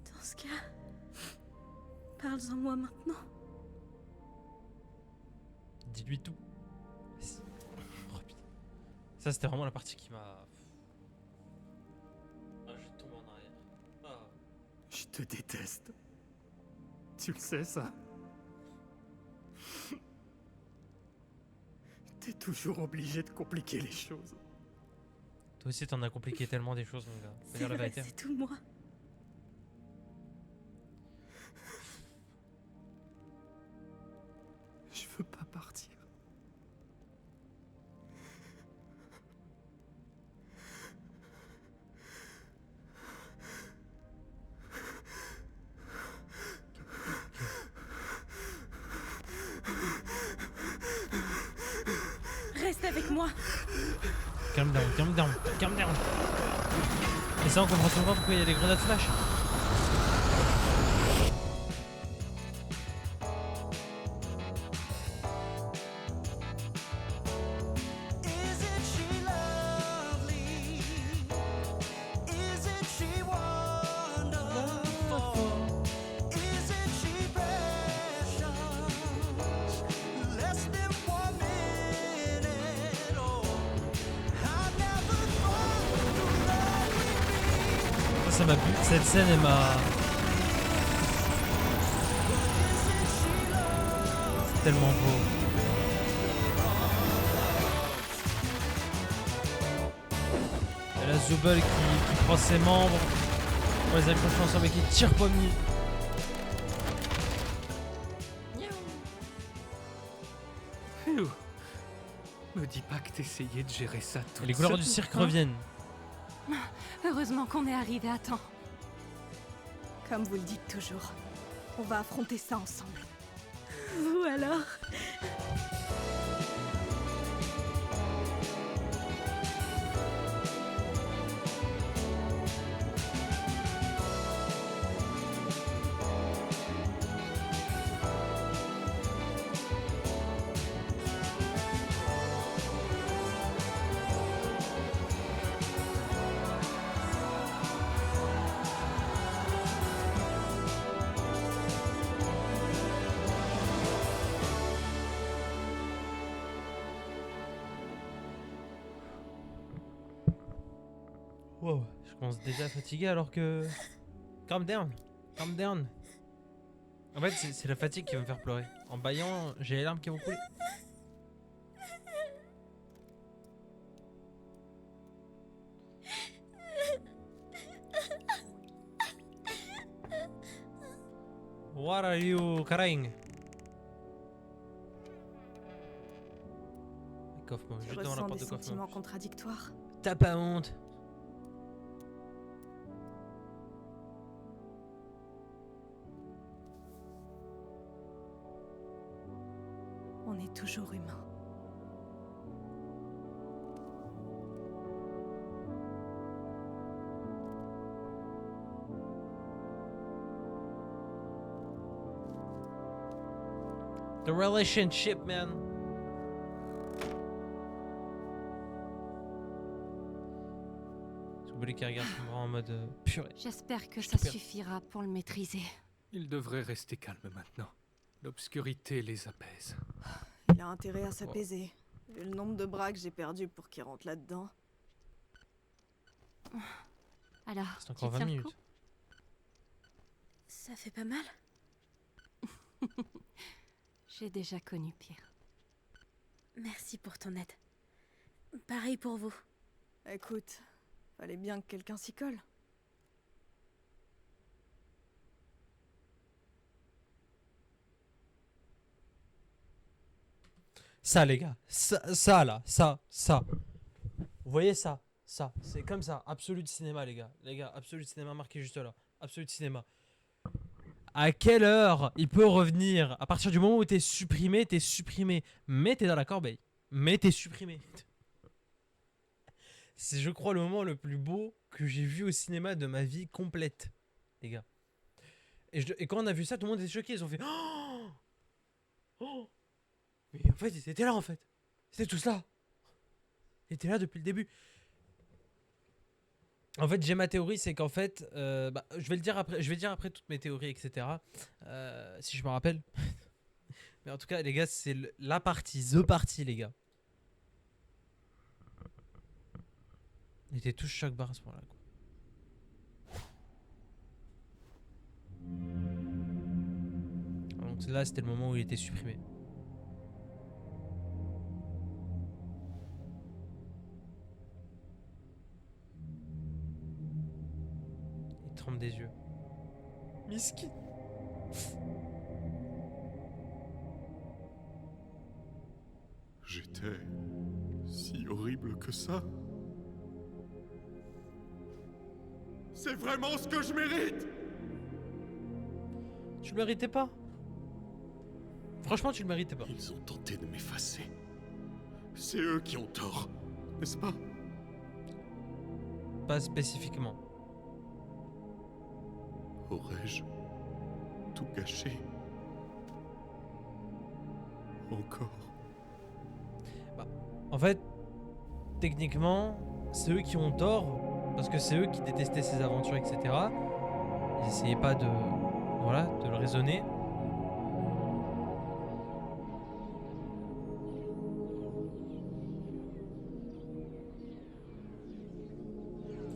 Dans ce cas, parle-en moi maintenant. Dis-lui tout. Vas-y. Oh, putain. Ça, c'était vraiment la partie qui m'a... Ah, je tombe en arrière. Ah. Je te déteste. Tu le sais, ça? T'es toujours obligé de compliquer les choses. Toi aussi, t'en as compliqué tellement des choses, mon gars. Faut dire la vrai, vérité. c'est tout moi. Je veux pas partir. Reste avec moi. Calm down, calm down, calm down. Et ça, on comprend souvent pourquoi il y a des grenades flash. Ça m'a plu. Cette scène, elle m'a... C'est tellement beau. Et là, Zubel qui prend ses membres, on les accroche ensemble et qui tire Pomni. Phew. Me dis pas que t'essayais de gérer ça toute Et les couleurs seule, du cirque hein? reviennent. Heureusement qu'on est arrivé à temps. Comme vous le dites toujours, on va affronter ça ensemble. Vous alors? Wow, je commence déjà à fatiguer alors que... Calm down. Calm down. En fait, c'est la fatigue qui va me faire pleurer. En baillant, j'ai les larmes qui vont couler. What are you crying? Coffre-moi, Je juste devant la ressens porte des de coffre. sentiments contradictoires. T'as pas honte. On est toujours humain. The relationship, man. Vous voulez qu'il regarde en mode purée. J'espère que ça suffira pour le maîtriser. Ils devraient rester calmes maintenant. L'obscurité les apaise. Il a intérêt à s'apaiser. Vu le nombre de bras que j'ai perdu pour qu'il rentre là-dedans. Alors, c'est encore 20 minutes. Ça fait pas mal? J'ai déjà connu pire. Merci pour ton aide. Pareil pour vous. Écoute, fallait bien que quelqu'un s'y colle. Ça, les gars. Ça là. Ça. Vous voyez ça? Ça. C'est comme ça. Absolu de cinéma, les gars. Les gars, absolu de cinéma marqué juste là. Absolu de cinéma. À quelle heure il peut revenir? À partir du moment où t'es supprimé, t'es supprimé. Mais t'es dans la corbeille. Mais t'es supprimé. C'est, je crois, le moment le plus beau que j'ai vu au cinéma de ma vie complète, les gars. Et quand on a vu ça, tout le monde était choqué. Ils ont fait oh, mais en fait, ils étaient là, en fait. C'était tout ça. Ils étaient là depuis le début. En fait, j'ai ma théorie, c'est qu'en fait, je vais dire après toutes mes théories, etc. Si je me rappelle. Mais en tout cas, les gars, c'est the party, les gars. Ils étaient tous choc barre à ce moment-là, quoi. Donc là, c'était le moment où il était supprimé. Il tremble des yeux. Miskin. J'étais si horrible que ça. C'est vraiment ce que je mérite. Tu le méritais pas. Franchement, tu le méritais pas. Ils ont tenté de m'effacer. C'est eux qui ont tort, n'est-ce pas? Pas spécifiquement. Aurais-je tout gâché? Encore? En fait, techniquement, c'est eux qui ont tort. Parce que c'est eux qui détestaient ses aventures, etc. Ils essayaient pas de... Voilà, de le raisonner.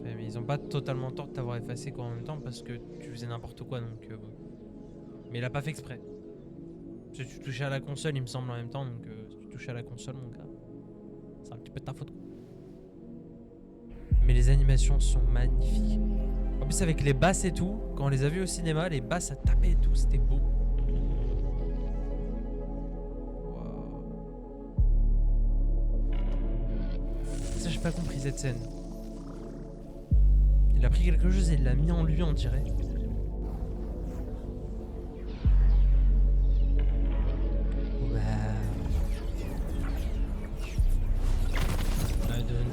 Mais ils ont pas totalement tort de t'avoir effacé quoi en même temps parce que tu faisais n'importe quoi donc... bon. Mais il a pas fait exprès. Parce que tu touchais à la console il me semble en même temps donc si tu touchais à la console mon gars, c'est un petit peu de ta faute. Mais les animations sont magnifiques. En plus avec les basses et tout, quand on les a vus au cinéma, les basses ça tapait et tout, c'était beau. Wow. Ça j'ai pas compris cette scène. Il a pris quelque chose et il l'a mis en lui on dirait.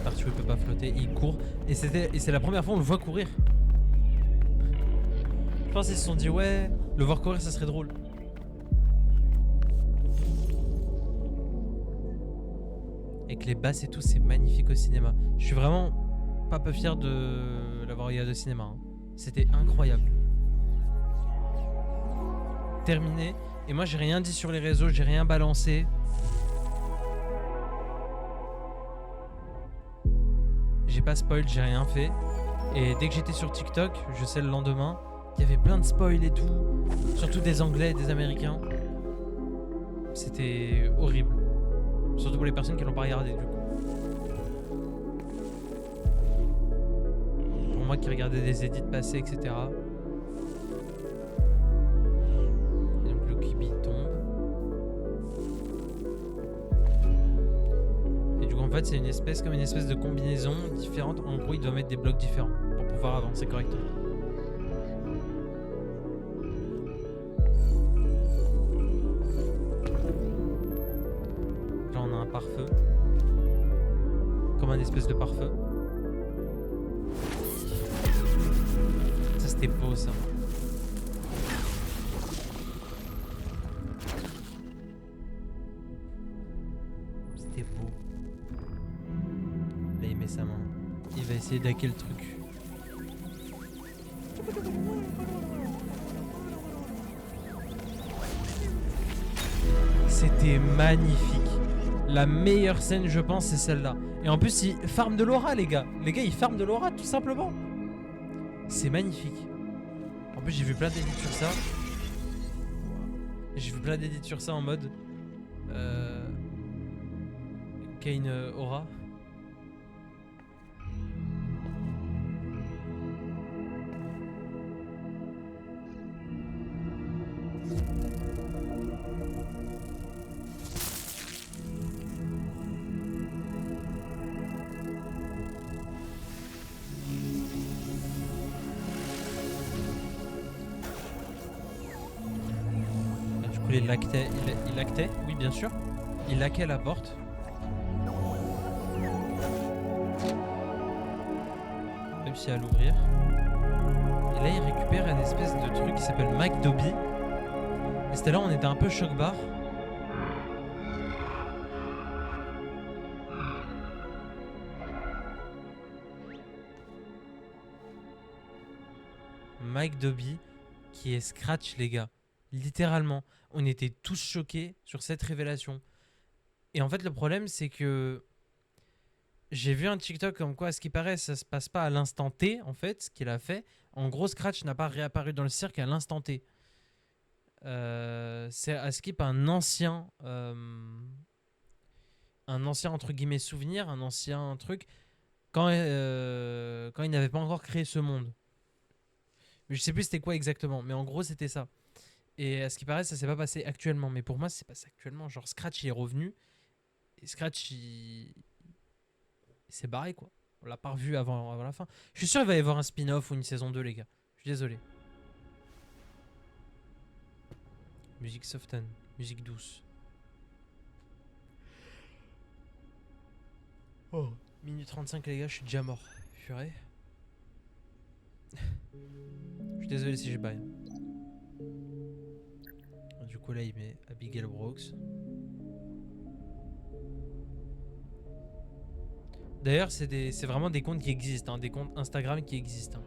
Partie où il peut pas flotter, il court et c'est la première fois on le voit courir. Je pense qu'ils se sont dit ouais, le voir courir ça serait drôle. Avec les basses et tout, c'est magnifique au cinéma. Je suis vraiment pas peu fier de l'avoir regardé au cinéma. Hein. C'était incroyable. Terminé. Et moi j'ai rien dit sur les réseaux, j'ai rien balancé. J'ai pas spoil, j'ai rien fait. Et dès que j'étais sur TikTok, je sais le lendemain, Il y avait plein de spoils et tout. Surtout des Anglais et des Américains. C'était horrible. Surtout pour les personnes qui l'ont pas regardé du coup. Pour moi qui regardais des edits passés, etc. Et donc le kibi tombe. Et du coup en fait c'est une espèce comme une espèce de combinaison différente. En gros il doit mettre des blocs différents pour pouvoir avancer correctement. Là on a un pare-feu. Comme un espèce de pare-feu. Ça c'était beau ça. C'était beau. Là il met sa main. Il va essayer d'hacker le truc. C'était magnifique. La meilleure scène je pense c'est celle-là. Et en plus ils farment de l'aura les gars. Les gars ils farment de l'aura tout simplement. C'est magnifique. En plus j'ai vu plein d'édits sur ça. J'ai vu plein d'édits sur ça en mode Kane Aura. Il lactait, oui bien sûr. Il laquait la porte. Réussi à l'ouvrir. Et là il récupère une espèce de truc qui s'appelle Mike Dobby. Et c'était là on était un peu choc-barre. Mike Dobby qui est Scratch les gars. Littéralement, on était tous choqués sur cette révélation. Et en fait, le problème, c'est que j'ai vu un TikTok comme quoi, à ce qui paraît, ça se passe pas à l'instant T, en fait, ce qu'il a fait. En gros, Scratch n'a pas réapparu dans le cirque à l'instant T. C'est à skip un ancien, entre guillemets, souvenir, un ancien truc, quand il n'avait pas encore créé ce monde. Mais je sais plus c'était quoi exactement, mais en gros, c'était ça. Et à ce qui paraît, ça s'est pas passé actuellement. Mais pour moi, c'est passé actuellement. Genre, Scratch, il est revenu. Et Scratch, il s'est barré, quoi. On l'a pas revu avant la fin. Je suis sûr qu'il va y avoir un spin-off ou une saison 2, les gars. Je suis désolé. Musique soften. Musique douce. Oh. Minute 35, les gars, je suis déjà mort. Purée. Je suis désolé si je baille. Du coup là il met Abigail Brooks. D'ailleurs c'est vraiment des comptes qui existent, hein, des comptes Instagram qui existent. Hein.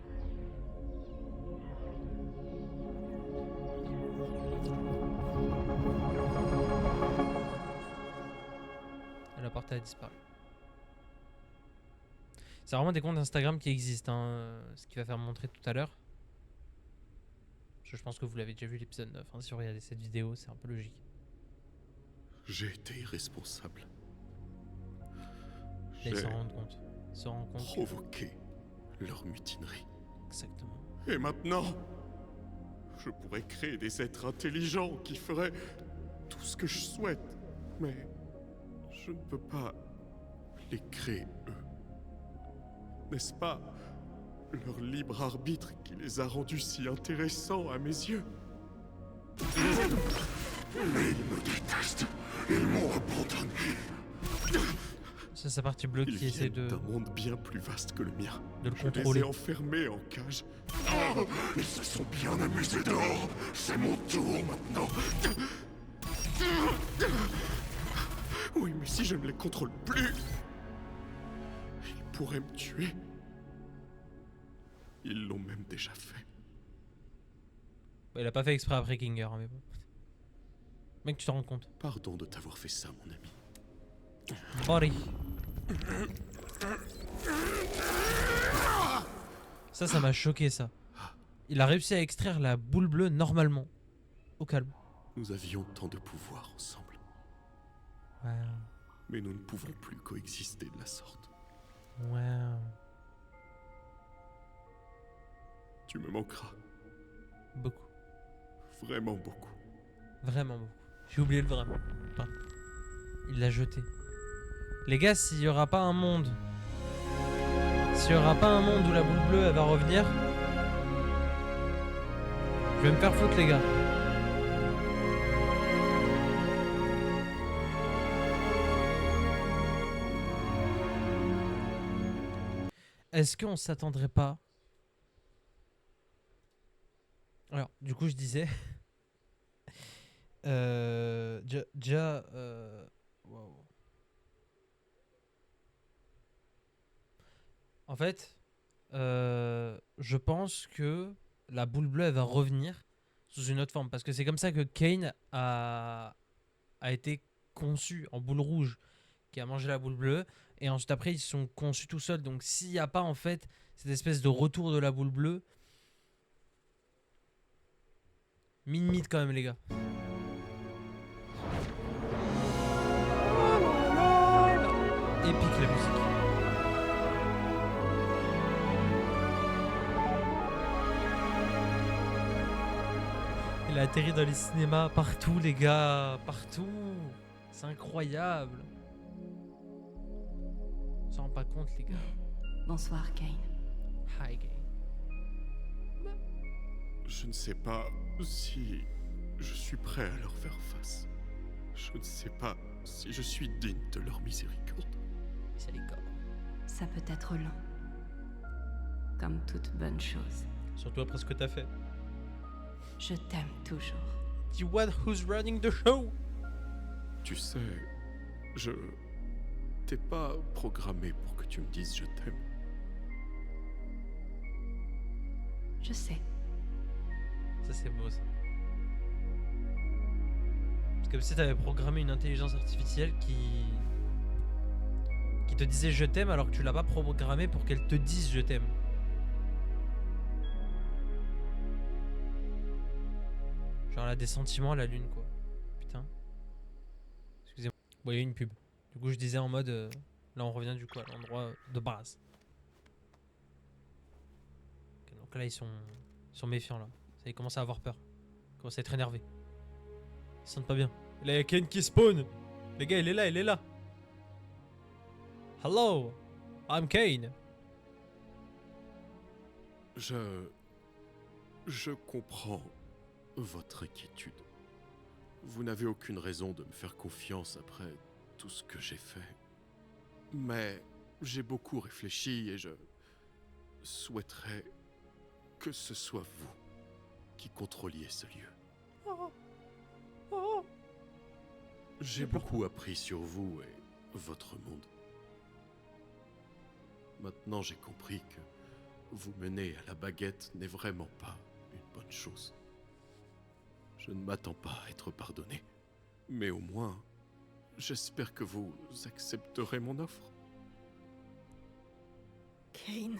Et la porte a disparu. C'est vraiment des comptes Instagram qui existent, hein, ce qui va faire montrer tout à l'heure. Je pense que vous l'avez déjà vu l'épisode 9, hein, si vous regardez cette vidéo, c'est un peu logique. J'ai été irresponsable. Là, ils s'en rendent compte. Ils s'en rendent compte. Provoqué leur mutinerie. Exactement. Et maintenant, je pourrais créer des êtres intelligents qui feraient tout ce que je souhaite. Mais je ne peux pas les créer, eux. N'est-ce pas leur libre arbitre qui les a rendus si intéressants à mes yeux? Mais ils me détestent. Ils m'ont abandonné. C'est sa partie bleue qui essaie de... d'un monde bien plus vaste que le mien. De le Je contrôler. les ai enfermés en cage. Ils se sont bien amusés dehors. C'est mon tour maintenant. Oui, mais si je ne les contrôle plus, ils pourraient me tuer. Ils l'ont même déjà fait. Bah, il a pas fait exprès après Kinger, hein, mais bon. Mec, tu t'en rends compte. Pardon de t'avoir fait ça, mon ami. Body. Ça m'a choqué, ça. Il a réussi à extraire la boule bleue normalement. Au calme. Nous avions tant de pouvoir ensemble. Wow. Mais nous ne pouvons plus coexister de la sorte. Wow. Tu me manqueras. Beaucoup. Vraiment beaucoup. Vraiment beaucoup. J'ai oublié le vraiment. Enfin, il l'a jeté. Les gars, s'il y aura pas un monde... S'il y aura pas un monde où la boule bleue, elle va revenir... Je vais me faire foutre, les gars. Est-ce qu'on s'attendrait pas... Alors, du coup, je disais... wow. En fait, je pense que la boule bleue, elle va revenir sous une autre forme. Parce que c'est comme ça que Kane a été conçu en boule rouge, qui a mangé la boule bleue. Et ensuite, après, ils se sont conçus tout seuls. Donc, s'il n'y a pas, en fait, cette espèce de retour de la boule bleue... Mid quand même, les gars. Épique la musique. Il a atterri dans les cinémas partout, les gars, partout. C'est incroyable. On s'en rend pas compte, les gars. Bonsoir, Kane. Hi, Kane. Je ne sais pas si je suis prêt à leur faire face. Je ne sais pas si je suis digne de leur miséricorde. Miséricorde. Ça peut être long. Comme toute bonne chose. Surtout après ce que t'as fait. Je t'aime toujours. The one who's running the show. Tu sais, je t'ai pas programmé pour que tu me dises je t'aime. Je sais. Ça c'est beau ça. C'est comme si t'avais programmé une intelligence artificielle qui te disait je t'aime alors que tu l'as pas programmé pour qu'elle te dise je t'aime. Genre elle a des sentiments à la lune quoi. Putain. Excusez-moi. Bon il y a eu une pub. Du coup je disais en mode là on revient du coup à l'endroit de base. Ok, donc là ils sont méfiants là. Ça, ils commencent à avoir peur. Ils commencent à être énervés. Ils se sentent pas bien. Et là il y a Kane qui spawn. Les gars il est là, il est là. Hello, I'm Kane. Je comprends votre inquiétude. Vous n'avez aucune raison de me faire confiance après tout ce que j'ai fait. Mais j'ai beaucoup réfléchi et je souhaiterais que ce soit vous qui contrôliez ce lieu. J'ai beaucoup appris sur vous et votre monde. Maintenant, j'ai compris que vous mener à la baguette n'est vraiment pas une bonne chose. Je ne m'attends pas à être pardonné. Mais au moins, j'espère que vous accepterez mon offre. Kane,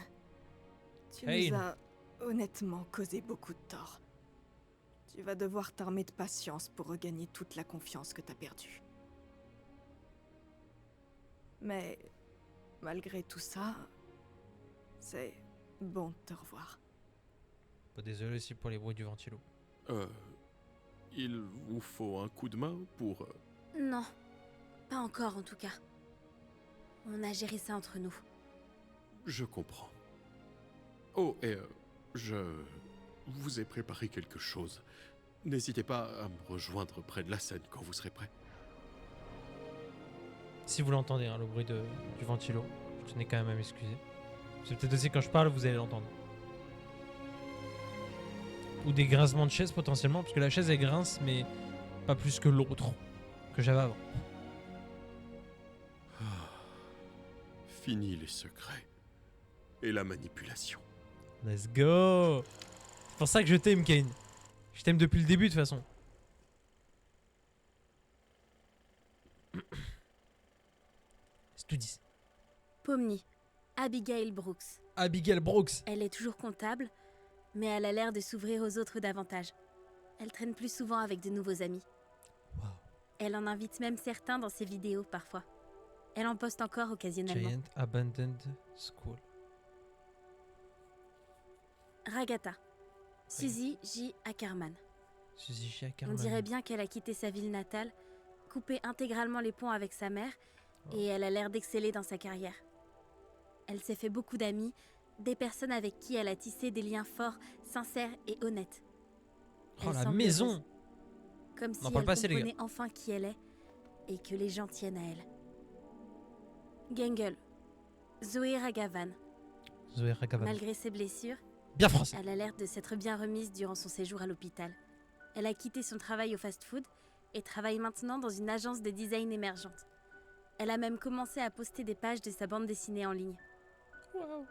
tu Kane. nous as honnêtement causé beaucoup de tort. Tu vas devoir t'armer de patience pour regagner toute la confiance que t'as perdue. Mais malgré tout ça, c'est bon de te revoir. Désolé aussi pour les bruits du ventilo. Il vous faut un coup de main pour... Non, pas encore en tout cas. On a géré ça entre nous. Je comprends. Oh, et je vous ai préparé quelque chose. N'hésitez pas à me rejoindre près de la scène quand vous serez prêt. Si vous l'entendez, hein, le bruit du ventilo, je tenais quand même à m'excuser. C'est peut-être aussi quand je parle, vous allez l'entendre. Ou des grincements de chaise potentiellement, parce que la chaise elle grince, mais pas plus que l'autre que j'avais avant. Fini les secrets et la manipulation. Let's go! C'est pour ça que je t'aime, Kane. Je t'aime depuis le début de toute façon. C'est tout dit. Pomni, Abigail Brooks. Abigail Brooks. Elle est toujours comptable, Mais elle a l'air de s'ouvrir aux autres davantage. Elle traîne plus souvent avec de nouveaux amis. Wow. Elle en invite même certains dans ses vidéos parfois. Elle en poste encore occasionnellement. Giant Abandoned School. Ragata. Suzy J. Ackerman. Suzy J. On Ackerman. dirait bien qu'elle a quitté sa ville natale, coupé intégralement les ponts avec sa mère, et elle a l'air d'exceller dans sa carrière. Elle s'est fait beaucoup d'amis, des personnes avec qui elle a tissé des liens forts, sincères et honnêtes. Oh, Elle la semble maison heureuse, comme si On en parle elle pas assez, les gars. comprenait enfin qui elle est, et que les gens tiennent à elle. Gengel. Zoé Ragavan. Zoé Ragavan. Malgré ses blessures, Bien français. elle a l'air de s'être bien remise durant son séjour à l'hôpital. Elle a quitté son travail au fast-food et travaille maintenant dans une agence de design émergente. Elle a même commencé à poster des pages de sa bande dessinée en ligne. Wow.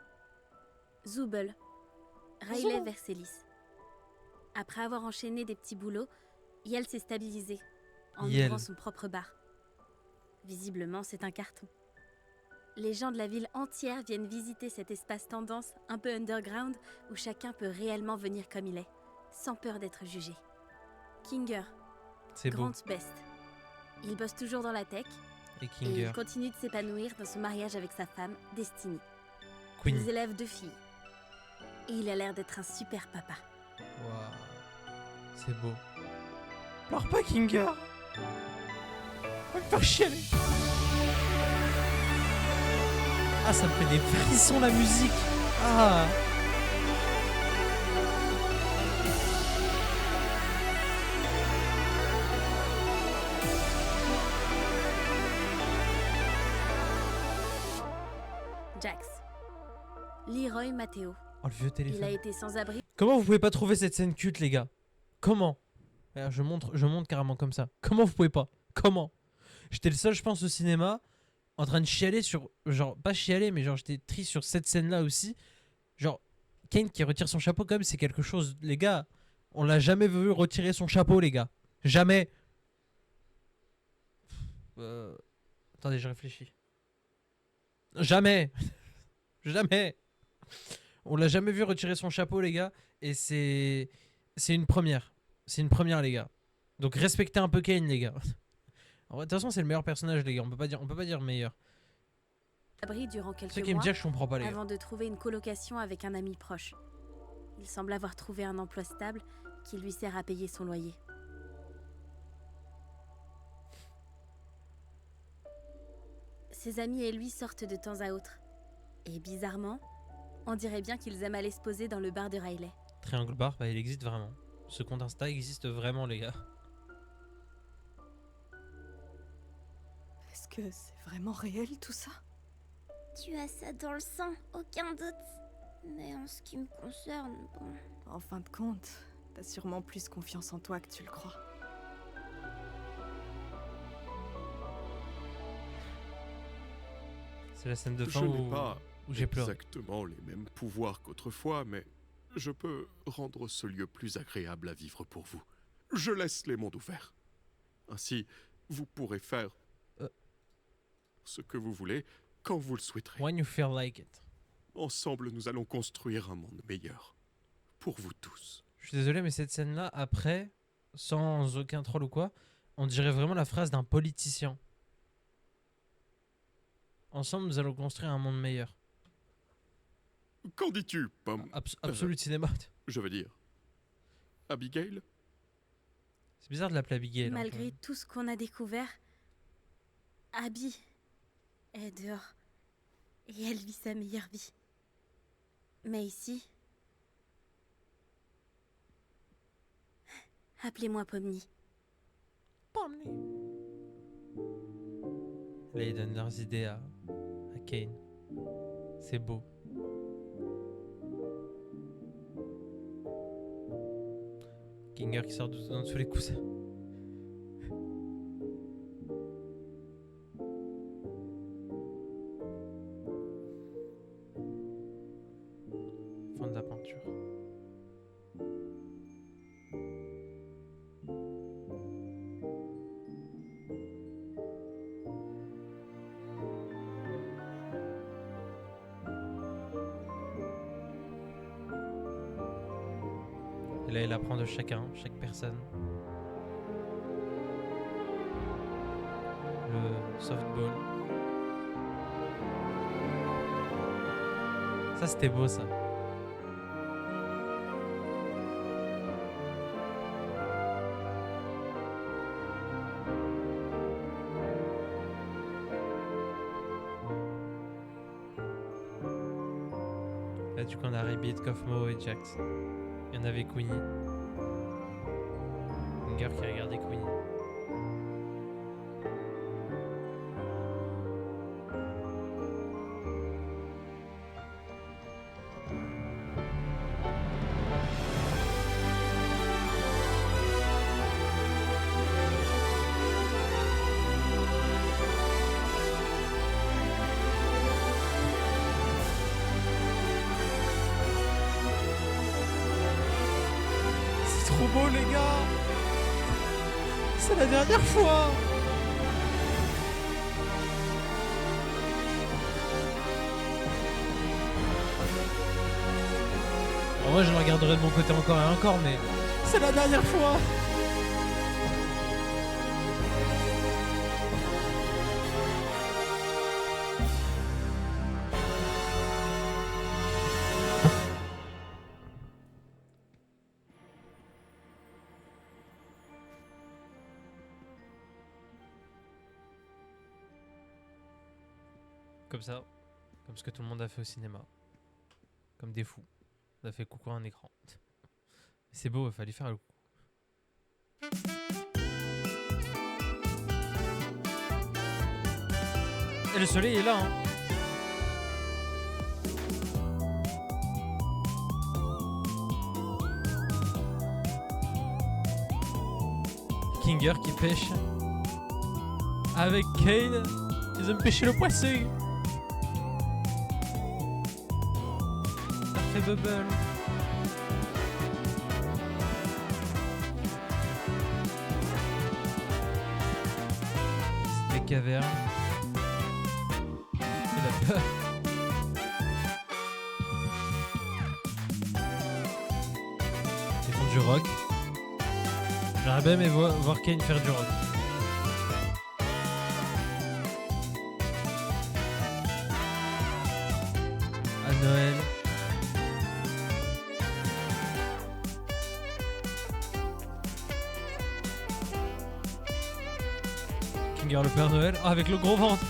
Zoubel. Riley Verselis. Après avoir enchaîné des petits boulots, Yel s'est stabilisée en Yel. ouvrant son propre bar. Visiblement, c'est un carton. Les gens de la ville entière viennent visiter cet espace tendance un peu underground où chacun peut réellement venir comme il est, sans peur d'être jugé. Kinger. C'est beau. Grant Best. Il bosse toujours dans la tech Et et Kinger. il continue de s'épanouir dans son mariage avec sa femme, Destiny. Queenie. Ils élèvent 2 filles. Et il a l'air d'être un super papa. Waouh. C'est beau. Pleure pas, Kinger. Va me faire chialer. Ah, ça me fait des frissons la musique. Ah. Jax. Leroy Matteo. Oh, le vieux téléphone. Il a été sans abri. Comment vous pouvez pas trouver cette scène culte, les gars? Comment? Regarde, je montre carrément comme ça. Comment vous pouvez pas? Comment? J'étais le seul, je pense, au cinéma, en train de chialer sur... Genre, pas chialer, mais genre, j'étais triste sur cette scène-là aussi. Genre, Kane qui retire son chapeau, quand même, c'est quelque chose... Les gars, on l'a jamais vu retirer son chapeau, les gars. Jamais. Attendez, je réfléchis. Jamais. Jamais. On l'a jamais vu retirer son chapeau, les gars. Et c'est une première. C'est une première, les gars. Donc respectez un peu Kane, les gars. En vrai, de toute façon, c'est le meilleur personnage, les gars. On peut pas dire meilleur. Abri durant quelques Ceux qui me mois disent que je comprends pas, les gars. avant de trouver une colocation avec un ami proche. Il semble avoir trouvé un emploi stable qui lui sert à payer son loyer. Ses amis et lui sortent de temps à autre. Et bizarrement, on dirait bien qu'ils aiment aller se poser dans le bar de Riley. Triangle Bar, bah, il existe vraiment. Ce compte Insta existe vraiment, les gars. Est-ce que c'est vraiment réel tout ça? Tu as ça dans le sang, aucun doute. Mais en ce qui me concerne, bon... En fin de compte, t'as sûrement plus confiance en toi que tu le crois. C'est la scène de fin Je n'ai où, pas où j'ai pleuré. exactement les mêmes pouvoirs qu'autrefois, mais je peux rendre ce lieu plus agréable à vivre pour vous. Je laisse les mondes ouverts. Ainsi, vous pourrez faire ce que vous voulez quand vous le souhaiterez. When you feel like it. Ensemble, nous allons construire un monde meilleur. Pour vous tous. Je suis désolé, mais cette scène-là, après, sans aucun troll ou quoi, on dirait vraiment la phrase d'un politicien. Ensemble, nous allons construire un monde meilleur. Qu'en dis-tu, Pomme Absolute Cinéma. Je veux dire... Abigail? C'est bizarre de l'appeler Abigail. hein, quand Malgré même. tout ce qu'on a découvert, Abby est dehors. Et elle vit sa meilleure vie. Mais ici... Appelez-moi Pomni. Là, ils donnent leurs idées à Kane. C'est beau. Kinger qui sort d'en dessous les coussins. Fin de la peinture. Et là, il apprend de chacun, chaque personne. Le softball. Ça, c'était beau, ça. Là, du coup, on a Rabbit, Kofmo et Jax. Il y en avait Queenie. Ginger qui regardait Queenie. C'est trop beau, les gars! C'est la dernière fois! En vrai, je le regarderai de mon côté encore et encore, mais c'est la dernière fois! Comme ça, comme ce que tout le monde a fait au cinéma. Comme des fous. On a fait coucou à un écran. C'est beau, il fallait faire le coup. Et le soleil est là, hein. Kinger qui pêche avec Kane. Ils ont pêché le poisson. Ça fait bubble. C'est des cavernes. C'est la peur. Ils font du rock. J'aurais bien aimé voir Kane faire du rock. À Noël. Kinger le Père Noël. Ah, avec le gros ventre.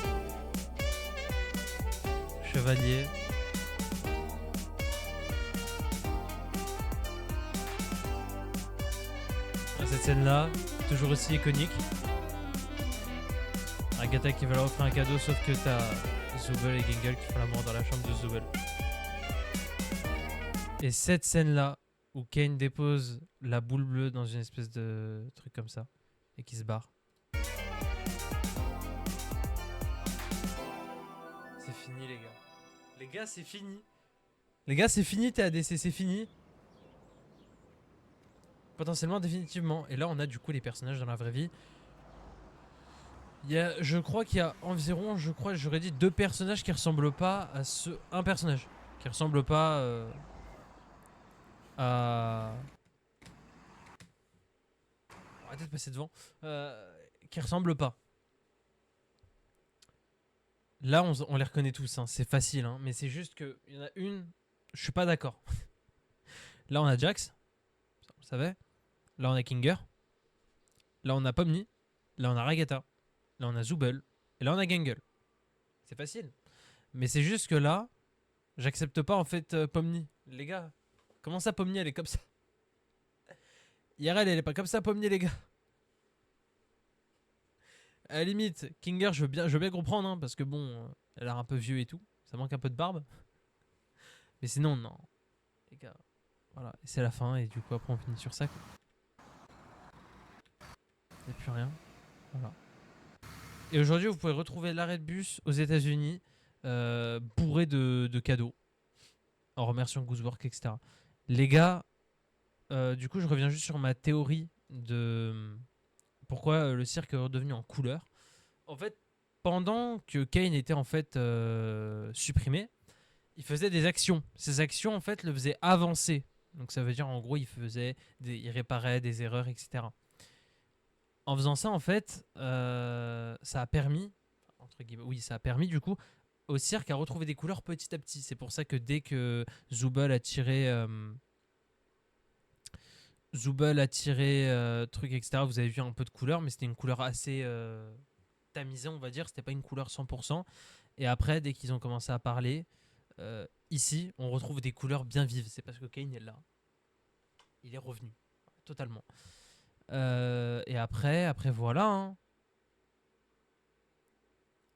Chevalier. Ah, cette scène là, toujours aussi iconique. Agatha qui va leur offrir un cadeau, sauf que t'as Zubel et Gingle qui font l'amour dans la chambre de Zubel. Et cette scène là, où Kane dépose la boule bleue dans une espèce de truc comme ça, et qui se barre. C'est fini les gars. Les gars, c'est fini. Les gars, c'est fini TADC, c'est fini. Potentiellement, définitivement. Et là, on a du coup les personnages dans la vraie vie. Je crois qu'il y a environ, j'aurais dit 2 personnages qui ressemblent pas à ce... Un personnage qui ressemble pas à... Arrêtez de passer devant. Qui ressemble pas. Là, on les reconnaît tous, hein. C'est facile, hein. Mais c'est juste qu'il y en a une, je suis pas d'accord. Là, on a Jax, vous savez. Là, on a Kinger. Là, on a Pomni. Là, on a Ragatha. Là, on a Zubel. Et là, on a Gangle. C'est facile. Mais c'est juste que là, j'accepte pas, en fait, Pomni. Les gars, comment ça, Pomni, elle est comme ça? IRL, elle est pas comme ça, Pomni, les gars. À la limite, Kinger, je veux bien comprendre, hein, parce que bon, elle a l'air un peu vieux et tout. Ça manque un peu de barbe. Mais sinon, non. Les gars, voilà. Et c'est la fin, et du coup, après, on finit sur ça, quoi. Il n'y a plus rien. Voilà. Et aujourd'hui, vous pouvez retrouver l'arrêt de bus aux États-Unis bourré de cadeaux. En remerciant Goosework, etc. Les gars, du coup, je reviens juste sur ma théorie de pourquoi le cirque est redevenu en couleur. En fait, pendant que Kane était en fait supprimé, il faisait des actions. Ces actions, en fait, le faisaient avancer Donc ça veut dire en gros il réparait des erreurs, etc. En faisant ça, en fait, ça a permis, entre guillemets, oui, ça a permis du coup au cirque à retrouver des couleurs petit à petit. C'est pour ça que dès que Zooble a tiré truc, etc., vous avez vu un peu de couleur, mais c'était une couleur assez tamisée, on va dire. C'était pas une couleur 100%. Et après, dès qu'ils ont commencé à parler, ici, on retrouve des couleurs bien vives. C'est parce que Kane est là. Il est revenu. Totalement. Et après voilà. Hein.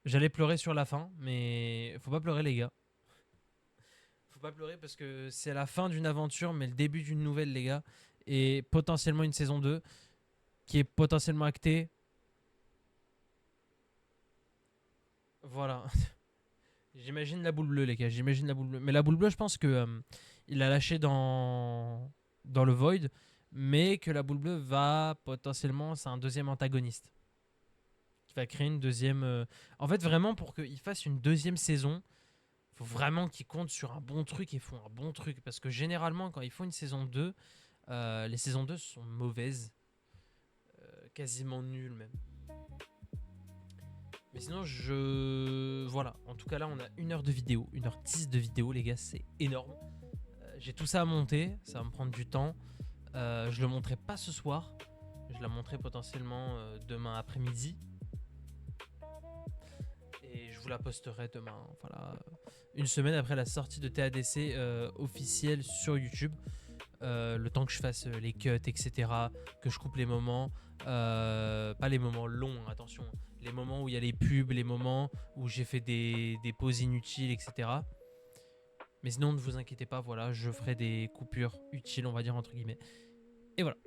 J'allais pleurer sur la fin, mais faut pas pleurer, les gars. Faut pas pleurer parce que c'est la fin d'une aventure, mais le début d'une nouvelle, les gars. Et potentiellement une saison 2 qui est potentiellement actée. Voilà. J'imagine la boule bleue, les gars. J'imagine la boule bleue. Mais la boule bleue, je pense que il l'a lâché dans le Void, mais que la boule bleue va potentiellement, c'est un deuxième antagoniste qui va créer une deuxième. En fait, vraiment, pour qu'il fasse une deuxième saison, il faut vraiment qu'ils comptent sur un bon truc et font un bon truc. Parce que généralement, quand ils font une saison 2, les saisons 2 sont mauvaises. Quasiment nulles, même. Mais sinon, voilà. En tout cas, là, on a 1 heure de vidéo. 1h10 de vidéo, les gars, c'est énorme. J'ai tout ça à monter. Ça va me prendre du temps. Je le montrerai pas ce soir. Je la montrerai potentiellement demain après-midi. Et je vous la posterai demain. Voilà. Une semaine après la sortie de TADC officielle sur YouTube. Le temps que je fasse les cuts, etc. Que je coupe les moments. Pas les moments longs, attention. Les moments où il y a les pubs, les moments où j'ai fait des pauses inutiles, etc. Mais sinon, ne vous inquiétez pas, voilà, je ferai des coupures utiles, on va dire, entre guillemets. Et voilà.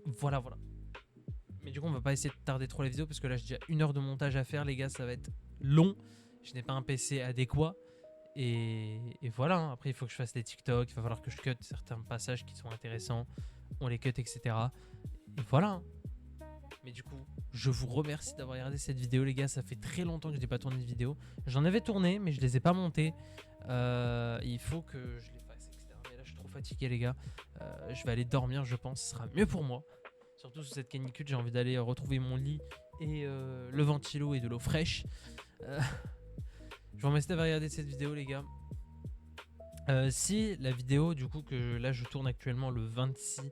Voilà. Mais du coup, on va pas essayer de tarder trop la vidéo parce que là, j'ai déjà 1 heure de montage à faire, les gars, ça va être long. Je n'ai pas un PC adéquat. Et voilà, hein. Après, il faut que je fasse les TikTok, il va falloir que je cut certains passages qui sont intéressants. On les cut, etc. Et voilà. Hein. Mais du coup, je vous remercie d'avoir regardé cette vidéo, les gars. Ça fait très longtemps que je n'ai pas tourné de vidéo. J'en avais tourné, mais je les ai pas montées. Il faut que je les fasse, etc. Mais là, je suis trop fatigué, les gars. Je vais aller dormir, je pense. Ce sera mieux pour moi. Surtout sous cette canicule, j'ai envie d'aller retrouver mon lit et le ventilo et de l'eau fraîche. Je vous remercie d'avoir regardé cette vidéo, les gars. Si la vidéo, du coup, que là, je tourne actuellement le 26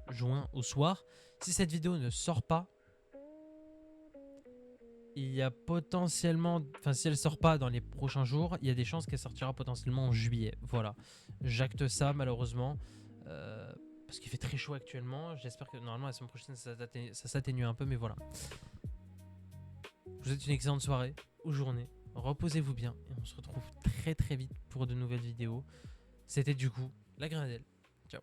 juin au soir, si cette vidéo ne sort pas, il y a potentiellement, enfin si elle sort pas dans les prochains jours, il y a des chances qu'elle sortira potentiellement en juillet. Voilà, j'acte ça malheureusement parce qu'il fait très chaud actuellement. J'espère que normalement la semaine prochaine ça s'atténue un peu, mais voilà. Je vous souhaite une excellente soirée ou journée. Reposez-vous bien et on se retrouve très très vite pour de nouvelles vidéos. C'était du coup la Grenadelle. Ciao.